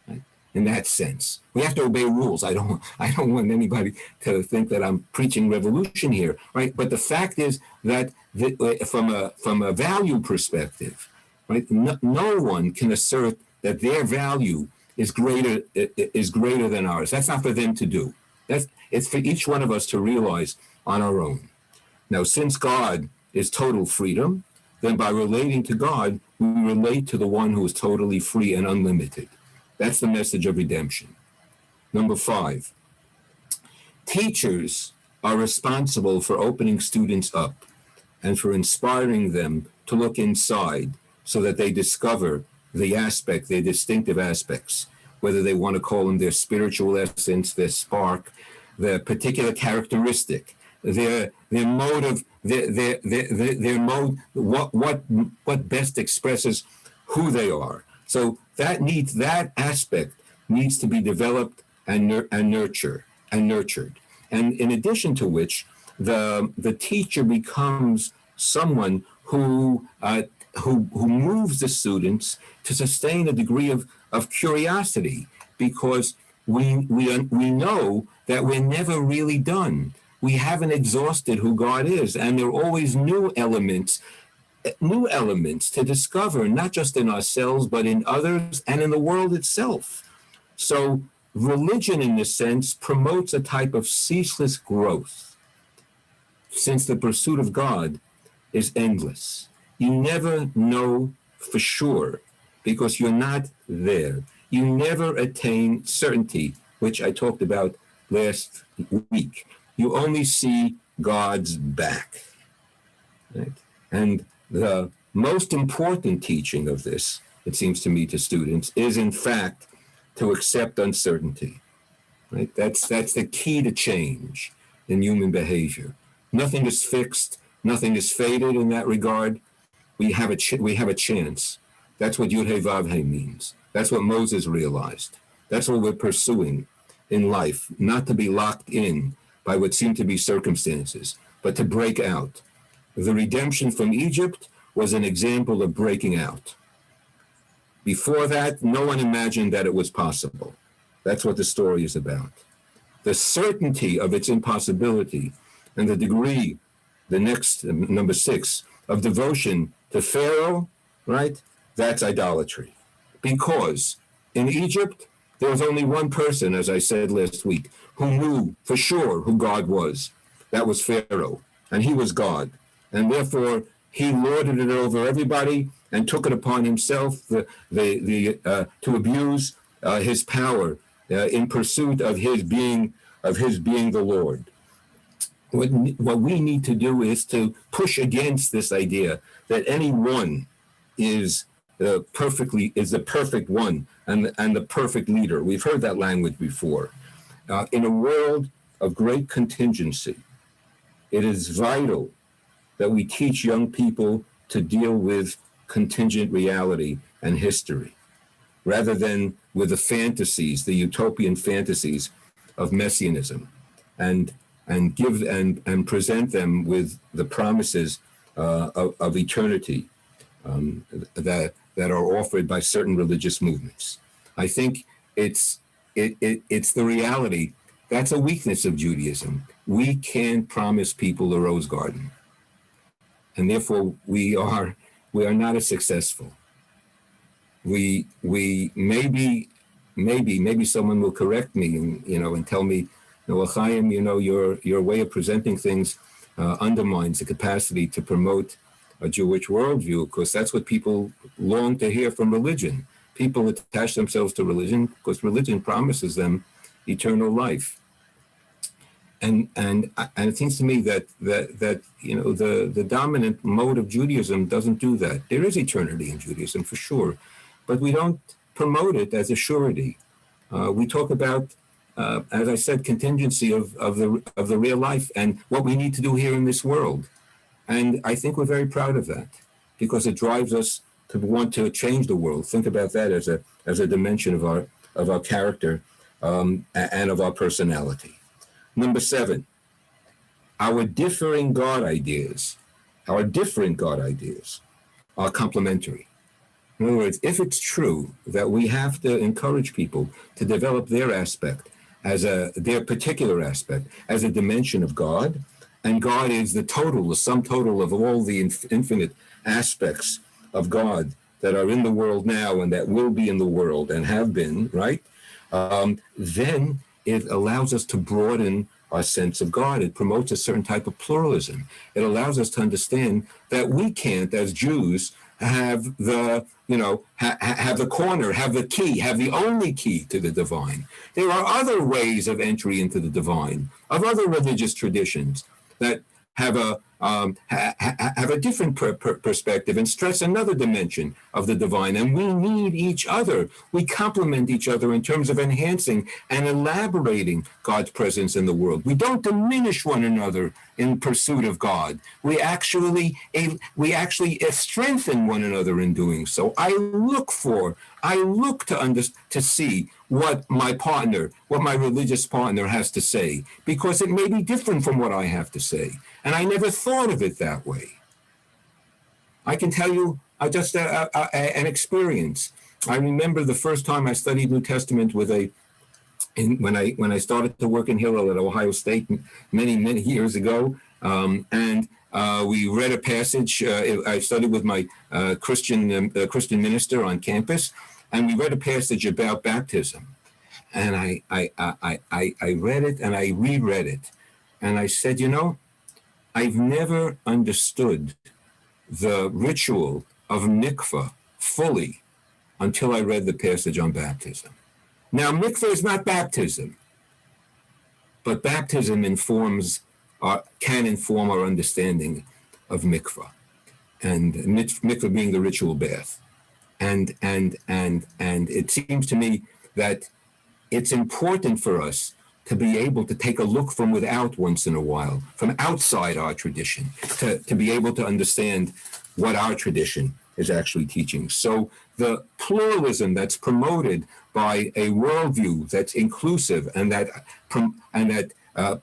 Right? In that sense, we have to obey rules. I don't want anybody to think that I'm preaching revolution here, right? But the fact is that from a value perspective, right, no one can assert that their value is greater than ours. That's not for them to do. It's for each one of us to realize on our own. Now, since God is total freedom, then by relating to God, we relate to the one who is totally free and unlimited. That's the message of redemption. Number 5, teachers are responsible for opening students up and for inspiring them to look inside so that they discover their distinctive aspects, whether they want to call them their spiritual essence, their spark, their particular characteristic, their mode, what best expresses who they are. So that aspect needs to be developed and nurtured. And in addition to which, the teacher becomes someone who moves the students to sustain a degree of curiosity, because we know that we're never really done. We haven't exhausted who God is, and there are always new elements to discover, not just in ourselves, but in others and in the world itself. So religion, in this sense, promotes a type of ceaseless growth, since the pursuit of God is endless. You never know for sure because you're not there. You never attain certainty, which I talked about last week. You only see God's back. Right? And the most important teaching of this, it seems to me, to students, is in fact to accept uncertainty. Right? That's the key to change in human behavior. Nothing is fixed. Nothing is fated in that regard. We have a chance. That's what Yud Hey Vav Hey means. That's what Moses realized. That's what we're pursuing in life, not to be locked in by what seem to be circumstances, but to break out. The redemption from Egypt was an example of breaking out. Before that, no one imagined that it was possible. That's what the story is about. The certainty of its impossibility and the degree, the next, number 6, of devotion to Pharaoh, right? That's idolatry. Because in Egypt, there was only one person, as I said last week, who knew for sure who God was. That was Pharaoh, and he was God. And therefore, he lorded it over everybody and took it upon himself to abuse his power in pursuit of his being the Lord. What we need to do is to push against this idea that any one is the perfect one and the perfect leader. We've heard that language before. In a world of great contingency, it is vital that we teach young people to deal with contingent reality and history, rather than with the fantasies, the utopian fantasies of messianism, and present them with the promises of eternity that are offered by certain religious movements. I think it's the reality. That's a weakness of Judaism. We can't promise people a rose garden, and therefore we are not as successful. We maybe someone will correct me and tell me, well, Chaim, your way of presenting things undermines the capacity to promote a Jewish worldview, because that's what people long to hear from religion. People attach themselves to religion because religion promises them eternal life. and it seems to me that the dominant mode of Judaism doesn't do that. There is eternity in Judaism for sure, but we don't promote it as a surety. We talk about, as I said, contingency of the real life and what we need to do here in this world, and I think we're very proud of that because it drives us to want to change the world. Think about that as a dimension of our character and of our personality. Number 7, our different God ideas are complementary. In other words, if it's true that we have to encourage people to develop their aspect their particular aspect as a dimension of God, and God is the sum total of all the infinite aspects of God that are in the world now and that will be in the world and have been, right? Then it allows us to broaden our sense of God. It promotes a certain type of pluralism. It allows us to understand that we can't, as Jews, have the corner, have the key, have the only key to the divine. There are other ways of entry into the divine, of other religious traditions that have a different perspective and stress another dimension of the divine. And we need each other. We complement each other in terms of enhancing and elaborating God's presence in the world. We don't diminish one another in pursuit of God. We actually strengthen one another in doing so. I look to see what my religious partner has to say, because it may be different from what I have to say. And I never thought of it that way. I can tell you just an experience. I remember the first time I studied New Testament when I started to work in Hillel at Ohio State many years ago, and we read a passage. I studied with my Christian minister on campus, and we read a passage about baptism. And I read it and I reread it, and I said, I've never understood the ritual of mikvah fully until I read the passage on baptism. Now, mikvah is not baptism, but baptism can inform our understanding of mikvah, and mikvah being the ritual bath. And it seems to me that it's important for us to be able to take a look from without once in a while, from outside our tradition, to be able to understand what our tradition is actually teaching. So the pluralism that's promoted by a worldview that's inclusive and that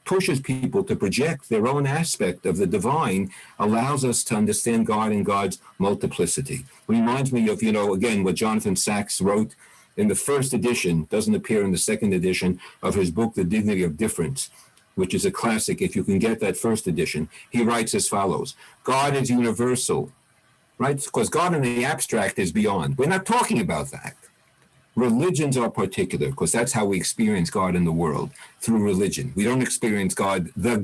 pushes people to project their own aspect of the divine allows us to understand God and God's multiplicity. Reminds me of, again, what Jonathan Sacks wrote in the first edition, doesn't appear in the second edition of his book, The Dignity of Difference, which is a classic. If you can get that first edition, he writes as follows: God is universal, right? Because God in the abstract is beyond. We're not talking about that. Religions are particular, because that's how we experience God in the world, through religion. We don't experience God, the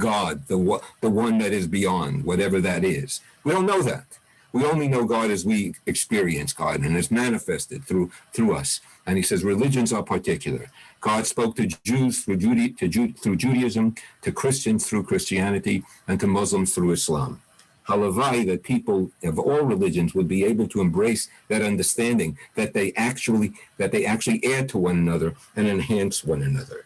one that is beyond, whatever that is. We don't know that. We only know God as we experience God, and it's manifested through us. And he says religions are particular. God spoke to Jews through Judaism, to Christians through Christianity, and to Muslims through Islam. Halavai, that people of all religions would be able to embrace that understanding that they actually add to one another and enhance one another.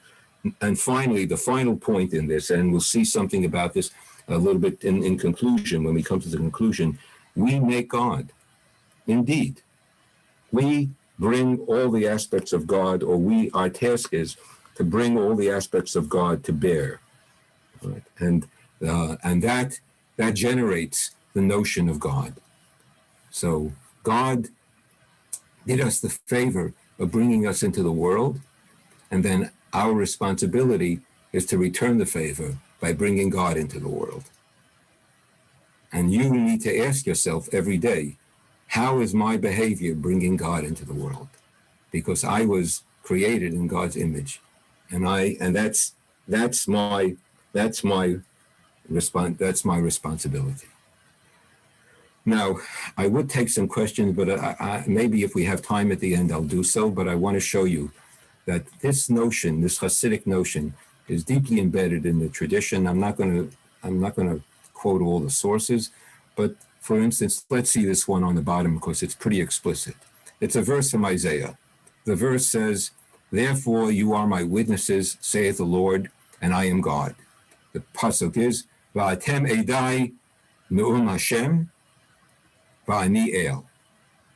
And finally, the final point in this, and we'll see something about this a little bit in conclusion, when we come to the conclusion, we make God. Indeed, we bring all the aspects of God, or our task is to bring all the aspects of God to bear. Right? And that generates the notion of God. So God did us the favor of bringing us into the world, and then our responsibility is to return the favor by bringing God into the world. And you need to ask yourself every day, how is my behavior bringing God into the world? Because I was created in God's image, and that's my responsibility. Now, I would take some questions, but maybe if we have time at the end, I'll do so. But I want to show you that this notion, this Hasidic notion, is deeply embedded in the tradition. I'm not going to quote all the sources, but for instance, let's see this one on the bottom because it's pretty explicit. It's a verse from Isaiah. The verse says, "Therefore you are my witnesses, saith the Lord, and I am God." The pasuk is, "Va'atem edai me'um Hashem, va'ani el."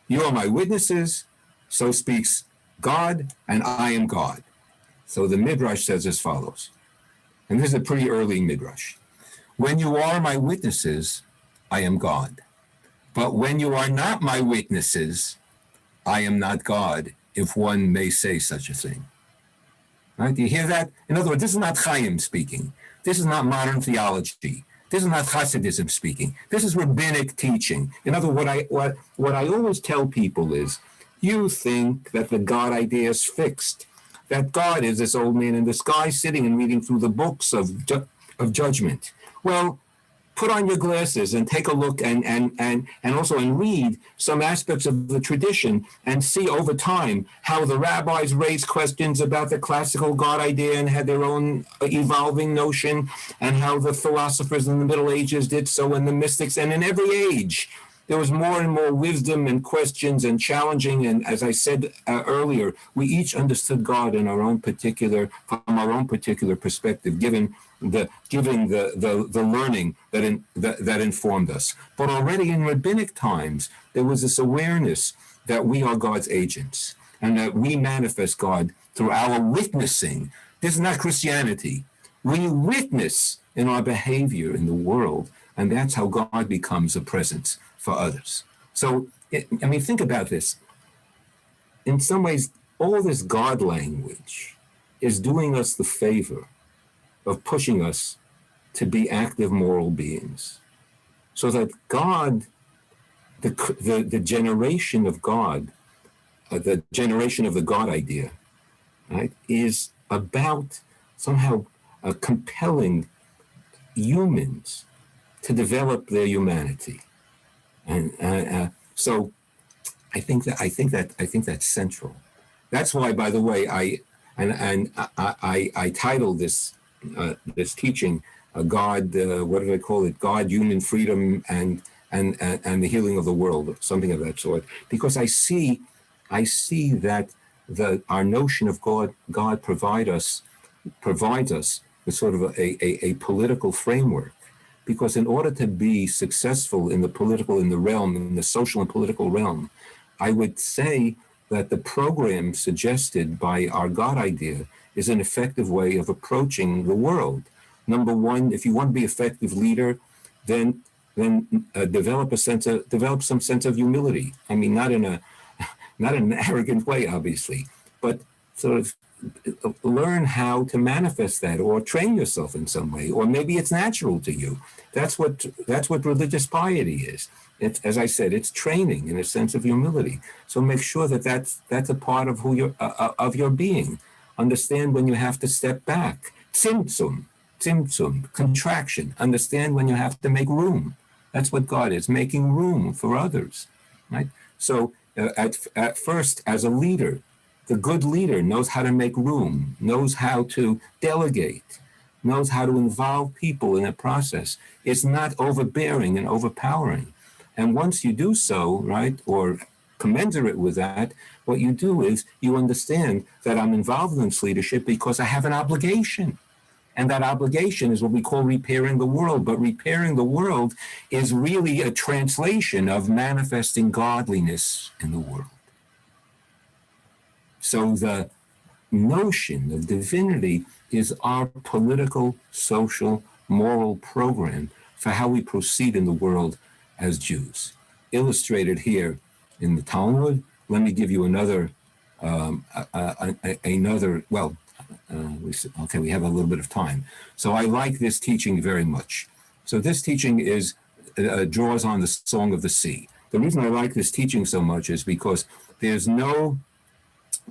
You are my witnesses, so speaks God, and I am God. So the Midrash says as follows, and this is a pretty early Midrash. When you are my witnesses, I am God. But when you are not my witnesses, I am not God, if one may say such a thing. Right? Do you hear that? In other words, this is not Chaim speaking. This is not modern theology. This is not Hasidism speaking. This is rabbinic teaching. In other words, what I always tell people is, you think that the God idea is fixed, that God is this old man in the sky sitting and reading through the books of judgment. Well, put on your glasses and take a look and also read some aspects of the tradition and see over time how the rabbis raised questions about the classical God idea and had their own evolving notion, and how the philosophers in the Middle Ages did so, and the mystics, and in every age there was more and more wisdom and questions and challenging. And as I said earlier, we each understood God from our own particular perspective, given the learning that informed us. But already in rabbinic times, there was this awareness that we are God's agents and that we manifest God through our witnessing. This is not Christianity. We witness in our behavior in the world, and that's how God becomes a presence for others. So, think about this. In some ways, all this God language is doing us the favor of pushing us to be active moral beings, so that God, the generation of God, the generation of the God idea, right, is about somehow compelling humans to develop their humanity, and so I think that's central. That's why, by the way, I titled this teaching, God, what did I call it? God, Union, Freedom, and the Healing of the World, or something of that sort. Because I see that our notion of God provides us with sort of a political framework. Because in order to be successful in the social and political realm, I would say that the program suggested by our God idea is an effective way of approaching the world. Number one, if you want to be an effective leader, then develop some sense of humility. I mean, not in an arrogant way, obviously, but sort of learn how to manifest that, or train yourself in some way, or maybe it's natural to you. That's what religious piety is. It's, as I said, it's training in a sense of humility. So make sure that that's a part of of your being. Understand when you have to step back. Tzimtzum, contraction. Understand when you have to make room. That's what God is, making room for others, right? So at first, as a leader, the good leader knows how to make room, knows how to delegate, knows how to involve people in a process. It's not overbearing and overpowering. And once you do so, right, or commensurate with that, what you do is you understand that I'm involved in this leadership because I have an obligation. And that obligation is what we call repairing the world. But repairing the world is really a translation of manifesting godliness in the world. So the notion of divinity is our political, social, moral program for how we proceed in the world as Jews. Illustrated here in the Talmud. Let me give you another, we have a little bit of time. So I like this teaching very much. So this teaching draws on the Song of the Sea. The reason I like this teaching so much is because there's no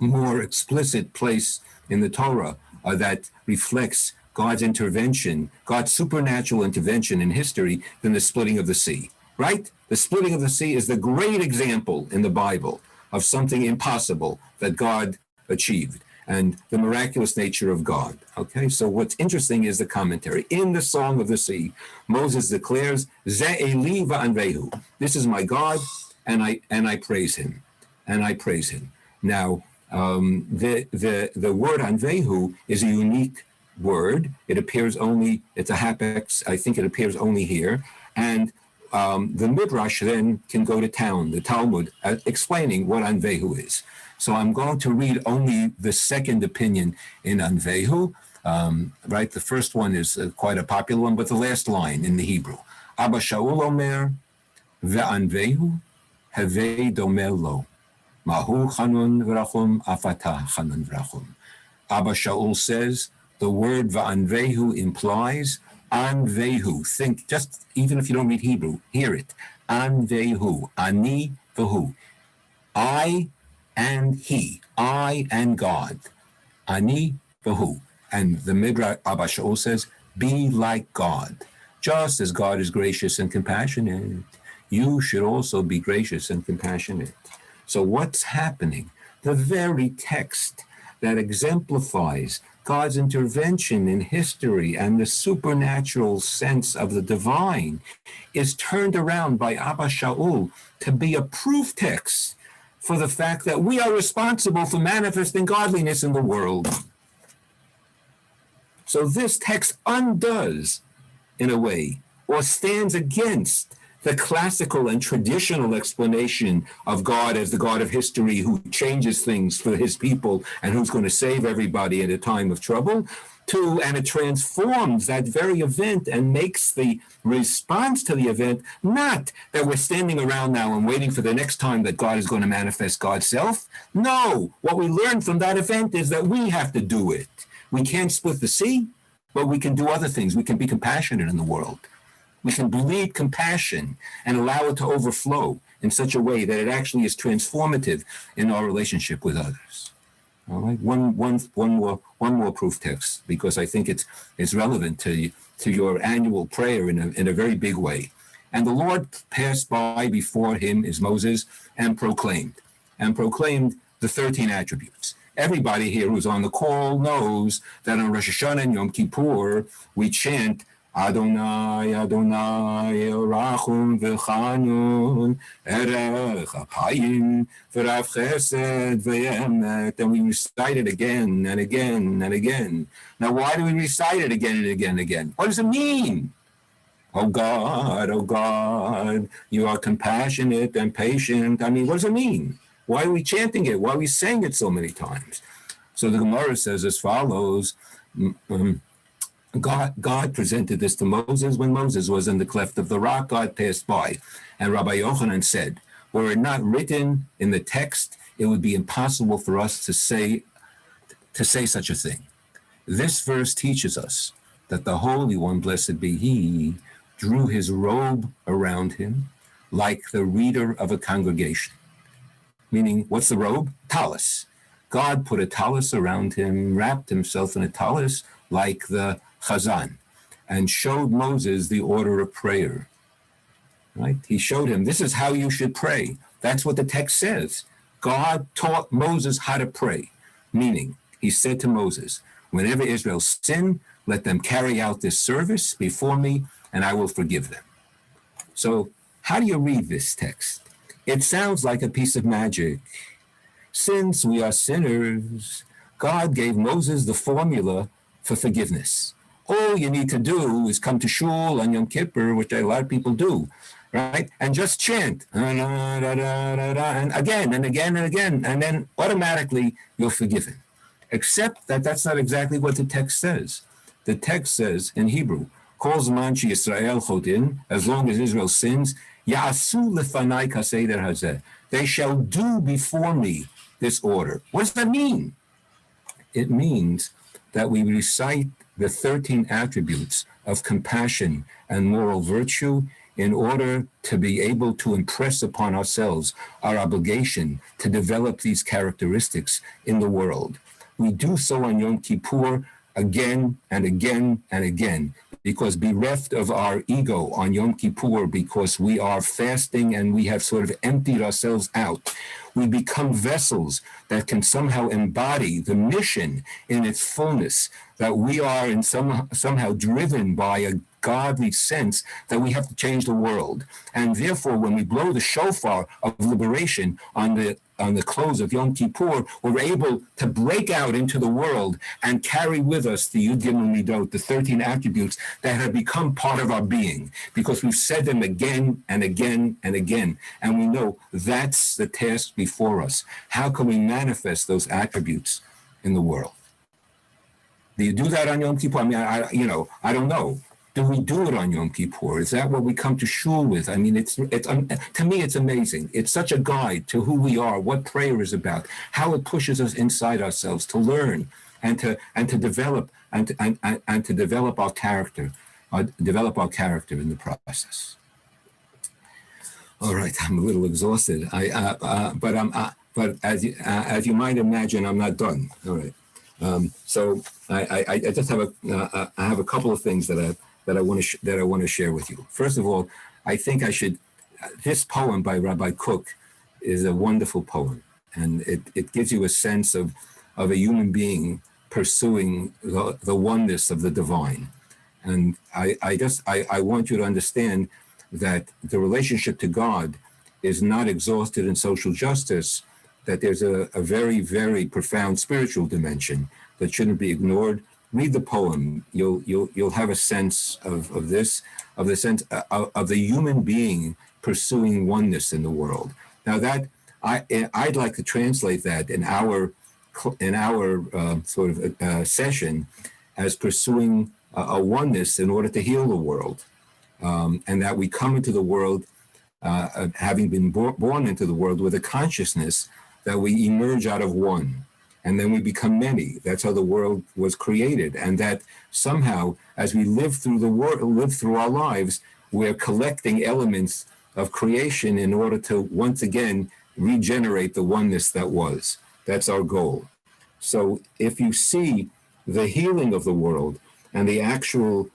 more explicit place in the Torah that reflects God's intervention, God's supernatural intervention in history than the splitting of the sea, right? The splitting of the sea is the great example in the Bible of something impossible that God achieved. and the miraculous nature of God. Okay, so what's interesting is the commentary. In the Song of the Sea, Moses declares, Ze Eli va'anvehu. This is my God, and I praise him. And I praise him. Now, the word anvehu is a unique word. It appears only, it's a hapex, I think it appears only here. And the Midrash then can go to town, the Talmud, explaining what anvehu is. So I'm going to read only the second opinion in anvehu, right? The first one is quite a popular one, but the last line in the Hebrew. Abba Shaul Omer ve'anvehu havei domel lo. Mahu chanun v'rachum afata chanun v'rachum. Abba Shaul says the word va'anvehu implies anvehu. Think, just even if you don't read Hebrew, hear it. Anvehu, ani v'hu. I and he, I and God. Ani v'hu. And the Midrash Abba Shaul says, be like God. Just as God is gracious and compassionate, you should also be gracious and compassionate. So what's happening? The very text that exemplifies God's intervention in history and the supernatural sense of the divine is turned around by Abba Shaul to be a proof text for the fact that we are responsible for manifesting godliness in the world. So this text undoes, in a way, or stands against the classical and traditional explanation of God as the God of history who changes things for his people and who's going to save everybody in a time of trouble, and it transforms that very event and makes the response to the event not that we're standing around now and waiting for the next time that God is going to manifest God's self. No, what we learn from that event is that we have to do it. We can't split the sea, but we can do other things. We can be compassionate in the world. We can bleed compassion and allow it to overflow in such a way that it actually is transformative in our relationship with others. All right, one more proof text, because I think it's relevant to your annual prayer in a very big way. And the Lord passed by before him, is Moses, and proclaimed the 13 attributes. Everybody here who's on the call knows that on Rosh Hashanah and Yom Kippur we chant Adonai, Adonai, Rachum v'chanun, Erech Apayim, v'rav chesed v'yemet, and we recite it again and again and again. Now, why do we recite it again and again and again? What does it mean? Oh God, you are compassionate and patient. I mean, what does it mean? Why are we chanting it? Why are we saying it so many times? So the Gemara says as follows, God presented this to Moses when Moses was in the cleft of the rock. God passed by. And Rabbi Yochanan said, were it not written in the text, it would be impossible for us to say such a thing. This verse teaches us that the Holy One, blessed be he, drew his robe around him like the reader of a congregation. Meaning, what's the robe? Tallis. God put a tallis around him, wrapped himself in a tallis like the Chazan, and showed Moses the order of prayer. Right? He showed him, this is how you should pray. That's what the text says. God taught Moses how to pray. Meaning, he said to Moses, whenever Israel sin, let them carry out this service before me, and I will forgive them. So, how do you read this text? It sounds like a piece of magic. Since we are sinners, God gave Moses the formula for forgiveness. All you need to do is come to shul on Yom Kippur, which a lot of people do, right? And just chant, and again and again and again, and then automatically you're forgiven. Except that that's not exactly what the text says. The text says in Hebrew, Kol zman sheYisrael chotin, as long as Israel sins, Ya'asu lefanai kaseder hazeh. They shall do before me this order. What does that mean? It means that we recite the 13 attributes of compassion and moral virtue in order to be able to impress upon ourselves our obligation to develop these characteristics in the world. We do so on Yom Kippur again and again and again, because bereft of our ego on Yom Kippur, because we are fasting and we have sort of emptied ourselves out, we become vessels that can somehow embody the mission in its fullness, that we are somehow driven by a godly sense that we have to change the world. And therefore, when we blow the shofar of liberation on the close of Yom Kippur, we're able to break out into the world and carry with us the Yud Gimel Midot, the 13 attributes that have become part of our being, because we've said them again and again and again. And we know that's the task before us. How can we manifest those attributes in the world? Do you do that on Yom Kippur? I mean, I don't know. Do we do it on Yom Kippur? Is that what we come to shul with? I mean, it's to me, it's amazing. It's such a guide to who we are, what prayer is about, how it pushes us inside ourselves to learn and to develop to develop our character, in the process. All right, I'm a little exhausted. But as you might imagine, I'm not done. All right. So I just have a couple of things that I want to share with you. First of all, I think I should. This poem by Rabbi Kook is a wonderful poem, and it gives you a sense of a human being pursuing the oneness of the divine. And I want you to understand that the relationship to God is not exhausted in social justice, that there's a very, very profound spiritual dimension that shouldn't be ignored. Read the poem. You'll have a sense of the sense of the human being pursuing oneness in the world. Now that I'd like to translate that in our session as pursuing a oneness in order to heal the world, and that we come into the world having been born into the world with a consciousness that we emerge out of one, and then we become many. That's how the world was created, and that somehow, as we live through our lives, we're collecting elements of creation in order to once again regenerate the oneness that was. That's our goal. So if you see the healing of the world and the actual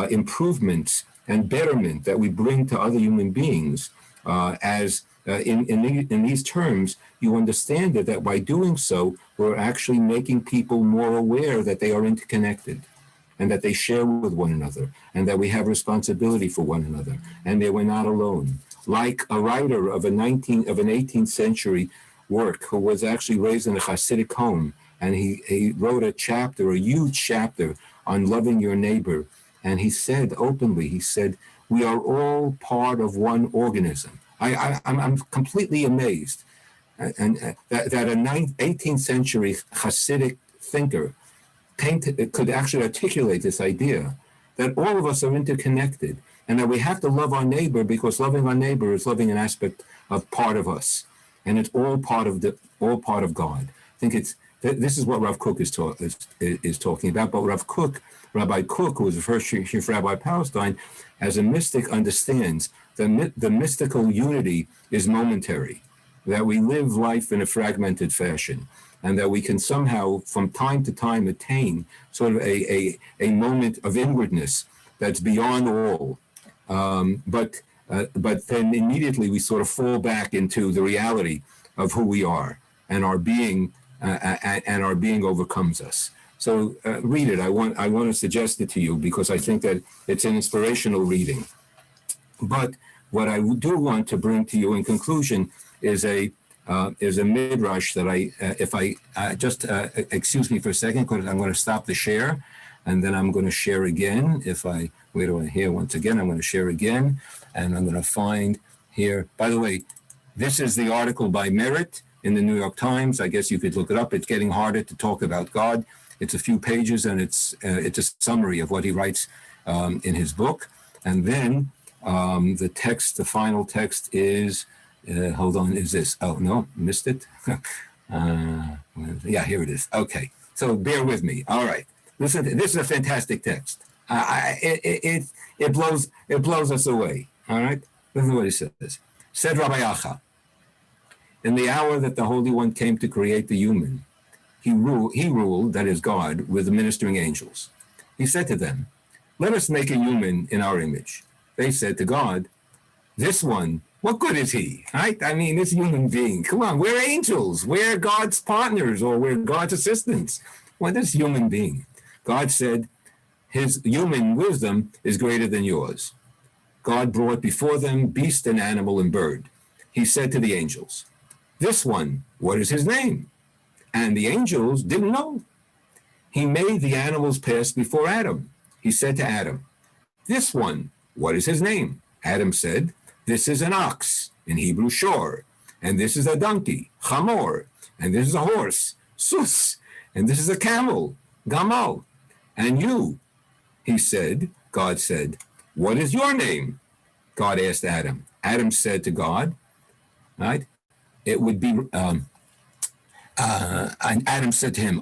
improvements and betterment that we bring to other human beings, in these terms, you understand that by doing so, we're actually making people more aware that they are interconnected, and that they share with one another, and that we have responsibility for one another, and that we're not alone. Like a writer of an 18th century work who was actually raised in a Hasidic home, and he wrote a huge chapter on loving your neighbor, and he said openly, we are all part of one organism. I'm completely amazed, and that an 18th century Hasidic thinker could actually articulate this idea that all of us are interconnected, and that we have to love our neighbor because loving our neighbor is loving an aspect of part of us, and it's all part of God. I think this is what Rav Kook is talking about. But Rabbi Kook, who was the first chief rabbi of Palestine, as a mystic, understands that the mystical unity is momentary, that we live life in a fragmented fashion, and that we can somehow, from time to time, attain sort of a moment of inwardness that's beyond all. But then immediately we sort of fall back into the reality of who we are, and our being overcomes us. So read it. I want to suggest it to you because I think that it's an inspirational reading. But what I do want to bring to you in conclusion is a midrash that excuse me for a second, because I'm going to stop the share, and then I'm going to share again. Wait do I hear once again? I'm going to share again, and I'm going to find here. By the way, this is the article by Merritt in the New York Times. I guess you could look it up. It's getting harder to talk about God. It's a few pages, and it's a summary of what he writes in his book. And then the final text is, hold on, is this? Oh, no, missed it. Yeah, here it is. Okay, so bear with me. All right, listen, this is a fantastic text. It blows us away. All right, listen to what he says. Said Rabbi Acha, in the hour that the Holy One came to create the human, he ruled, that is God, with the ministering angels. He said to them, let us make a human in our image. They said to God, this one, what good is he, right? I mean, this human being, come on, we're angels. We're God's partners, or we're God's assistants. Well, this human being. God said, his human wisdom is greater than yours. God brought before them beast and animal and bird. He said to the angels, this one, what is his name? And the angels didn't know. He made the animals pass before Adam. He said to Adam, this one, what is his name? Adam said, this is an ox, in Hebrew, shor, and this is a donkey, chamor, and this is a horse, sus, and this is a camel, gamal. And you, he said, God said, what is your name? God asked Adam. Adam said to God, right, it would be, and Adam said to him,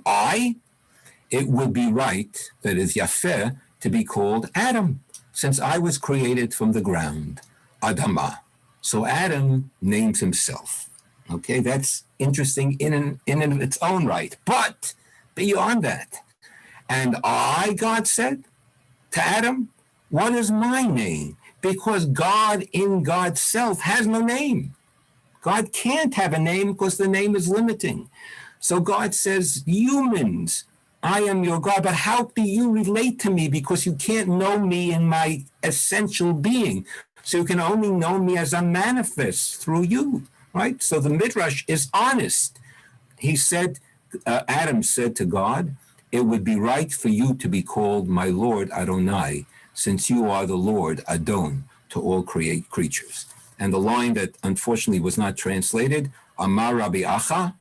it would be right, that is yafeh, to be called Adam, since I was created from the ground, Adamah. So Adam names himself. Okay, that's interesting in its own right. But beyond that, and God said to Adam, what is my name? Because God in God's self has no name. God can't have a name because the name is limiting. So God says, humans, I am your God, but how do you relate to me? Because you can't know me in my essential being. So you can only know me as a manifest through you, right? So the Midrash is honest. He said, Adam said to God, it would be right for you to be called my Lord Adonai, since you are the Lord Adon to all creatures. And the line that unfortunately was not translated, Amar Rabbi Acha,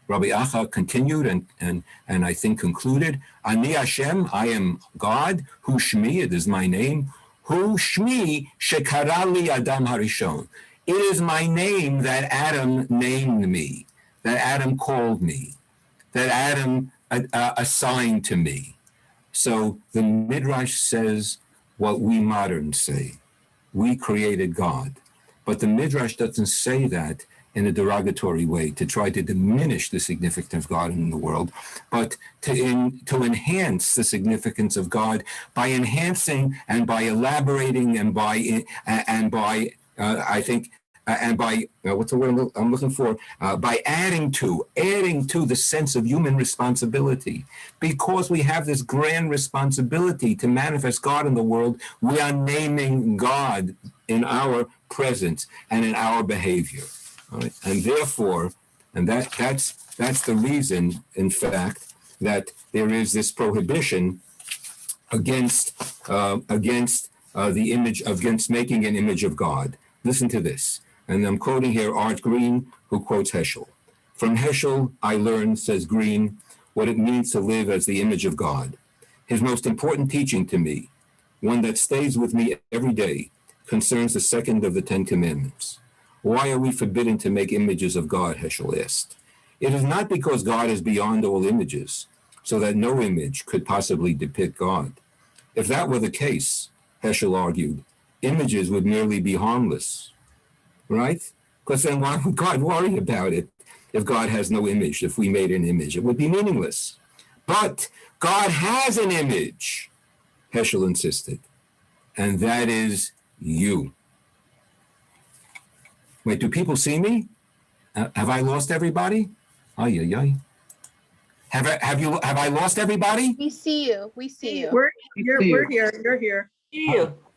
Rabbi Acha continued and I think concluded, Ani Hashem, I am God, Hu Shmi, it is my name, Hu Shmi Shekarali Adam Harishon. It is my name that Adam named me, that Adam called me, that Adam assigned to me. So the Midrash says what we moderns say. We created God. But the Midrash doesn't say that in a derogatory way to try to diminish the significance of God in the world, but to enhance the significance of God by enhancing and by elaborating and by what's the word I'm looking for? By adding to the sense of human responsibility. Because we have this grand responsibility to manifest God in the world, we are naming God in our presence and in our behavior. Right? And therefore, that's the reason, in fact, that there is this prohibition against making an image of God. Listen to this. And I'm quoting here Art Green, who quotes Heschel. From Heschel, I learned, says Green, what it means to live as the image of God. His most important teaching to me, one that stays with me every day, concerns the second of the Ten Commandments. Why are we forbidden to make images of God, Heschel asked. It is not because God is beyond all images, so that no image could possibly depict God. If that were the case, Heschel argued, images would merely be harmless. Right? Because then why would God worry about it if God has no image? If we made an image, it would be meaningless. But God has an image, Heschel insisted, and that is you. Wait, do people see me? Have I lost everybody? Ay, ay, ay. Have I lost everybody? We see you. We see you. We're here. You're here.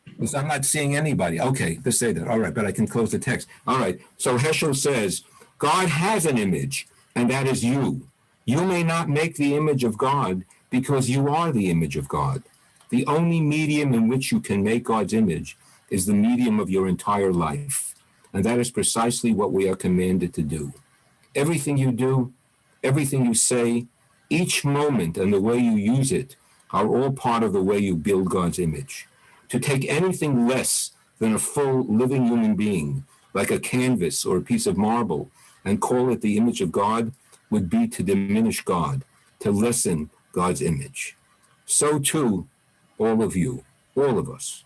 Because I'm not seeing anybody. Okay, let's say that. All right, but I can close the text. All right, so Heschel says, God has an image, and that is you. You may not make the image of God because you are the image of God. The only medium in which you can make God's image is the medium of your entire life. And that is precisely what we are commanded to do. Everything you do, everything you say, each moment and the way you use it are all part of the way you build God's image. To take anything less than a full living human being, like a canvas or a piece of marble, and call it the image of God would be to diminish God, to lessen God's image. So too, all of you, all of us,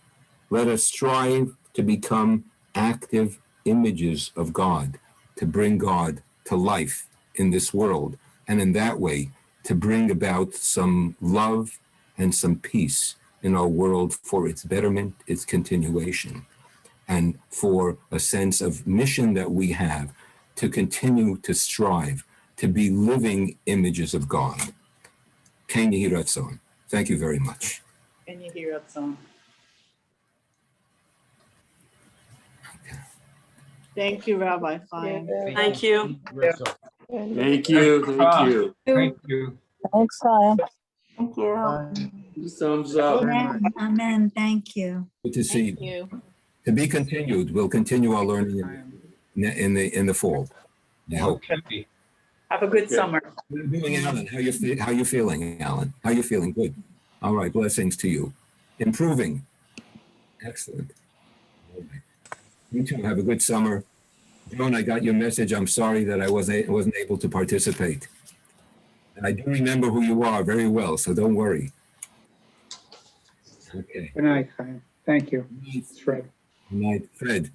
let us strive to become active images of God, to bring God to life in this world, and in that way to bring about some love and some peace in our world for its betterment, its continuation, and for a sense of mission that we have to continue to strive to be living images of God. Ken Yehi Ratzon. Thank you very much. Ken Yehi Ratzon. Thank you, Rabbi Chaim. Thank you. Thank you. Thank you. Thank you. Thanks, Chaim. Thank you. Thumbs up. Amen. Amen. Thank you. Good to see Thank you. you. To be continued. We'll continue our learning in the fall. I hope. Okay. Have a good summer. How you doing, Alan? How you feeling, Alan? How you feeling? Good. All right. Blessings to you. Improving. Excellent. All right. You too. Have a good summer. John, I got your message. I'm sorry that I wasn't able to participate. And I do remember who you are very well, so don't worry. Okay. Good night, Chaim. Thank you. It's Fred. Good night, Fred.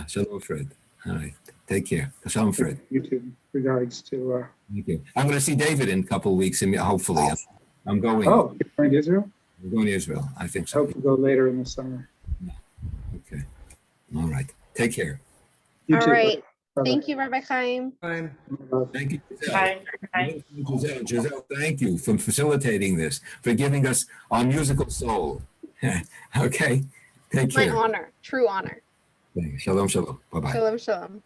Shalom, Fred. All right. Take care. Shalom, Fred. You too. Regards to. Thank you. I'm going to see David in a couple of weeks, hopefully. I'm going. Oh, you're going to Israel? I'm going to Israel. I think so. Hope to go later in the summer. Okay. All right. Take care. You All too. right. Bye-bye. Thank you, Rabbi Chaim. Thank you, Giselle. Bye. Giselle, thank you for facilitating this, for giving us our musical soul. Okay. Take My care. honor, true honor. Shalom, shalom. Bye-bye. Shalom, shalom.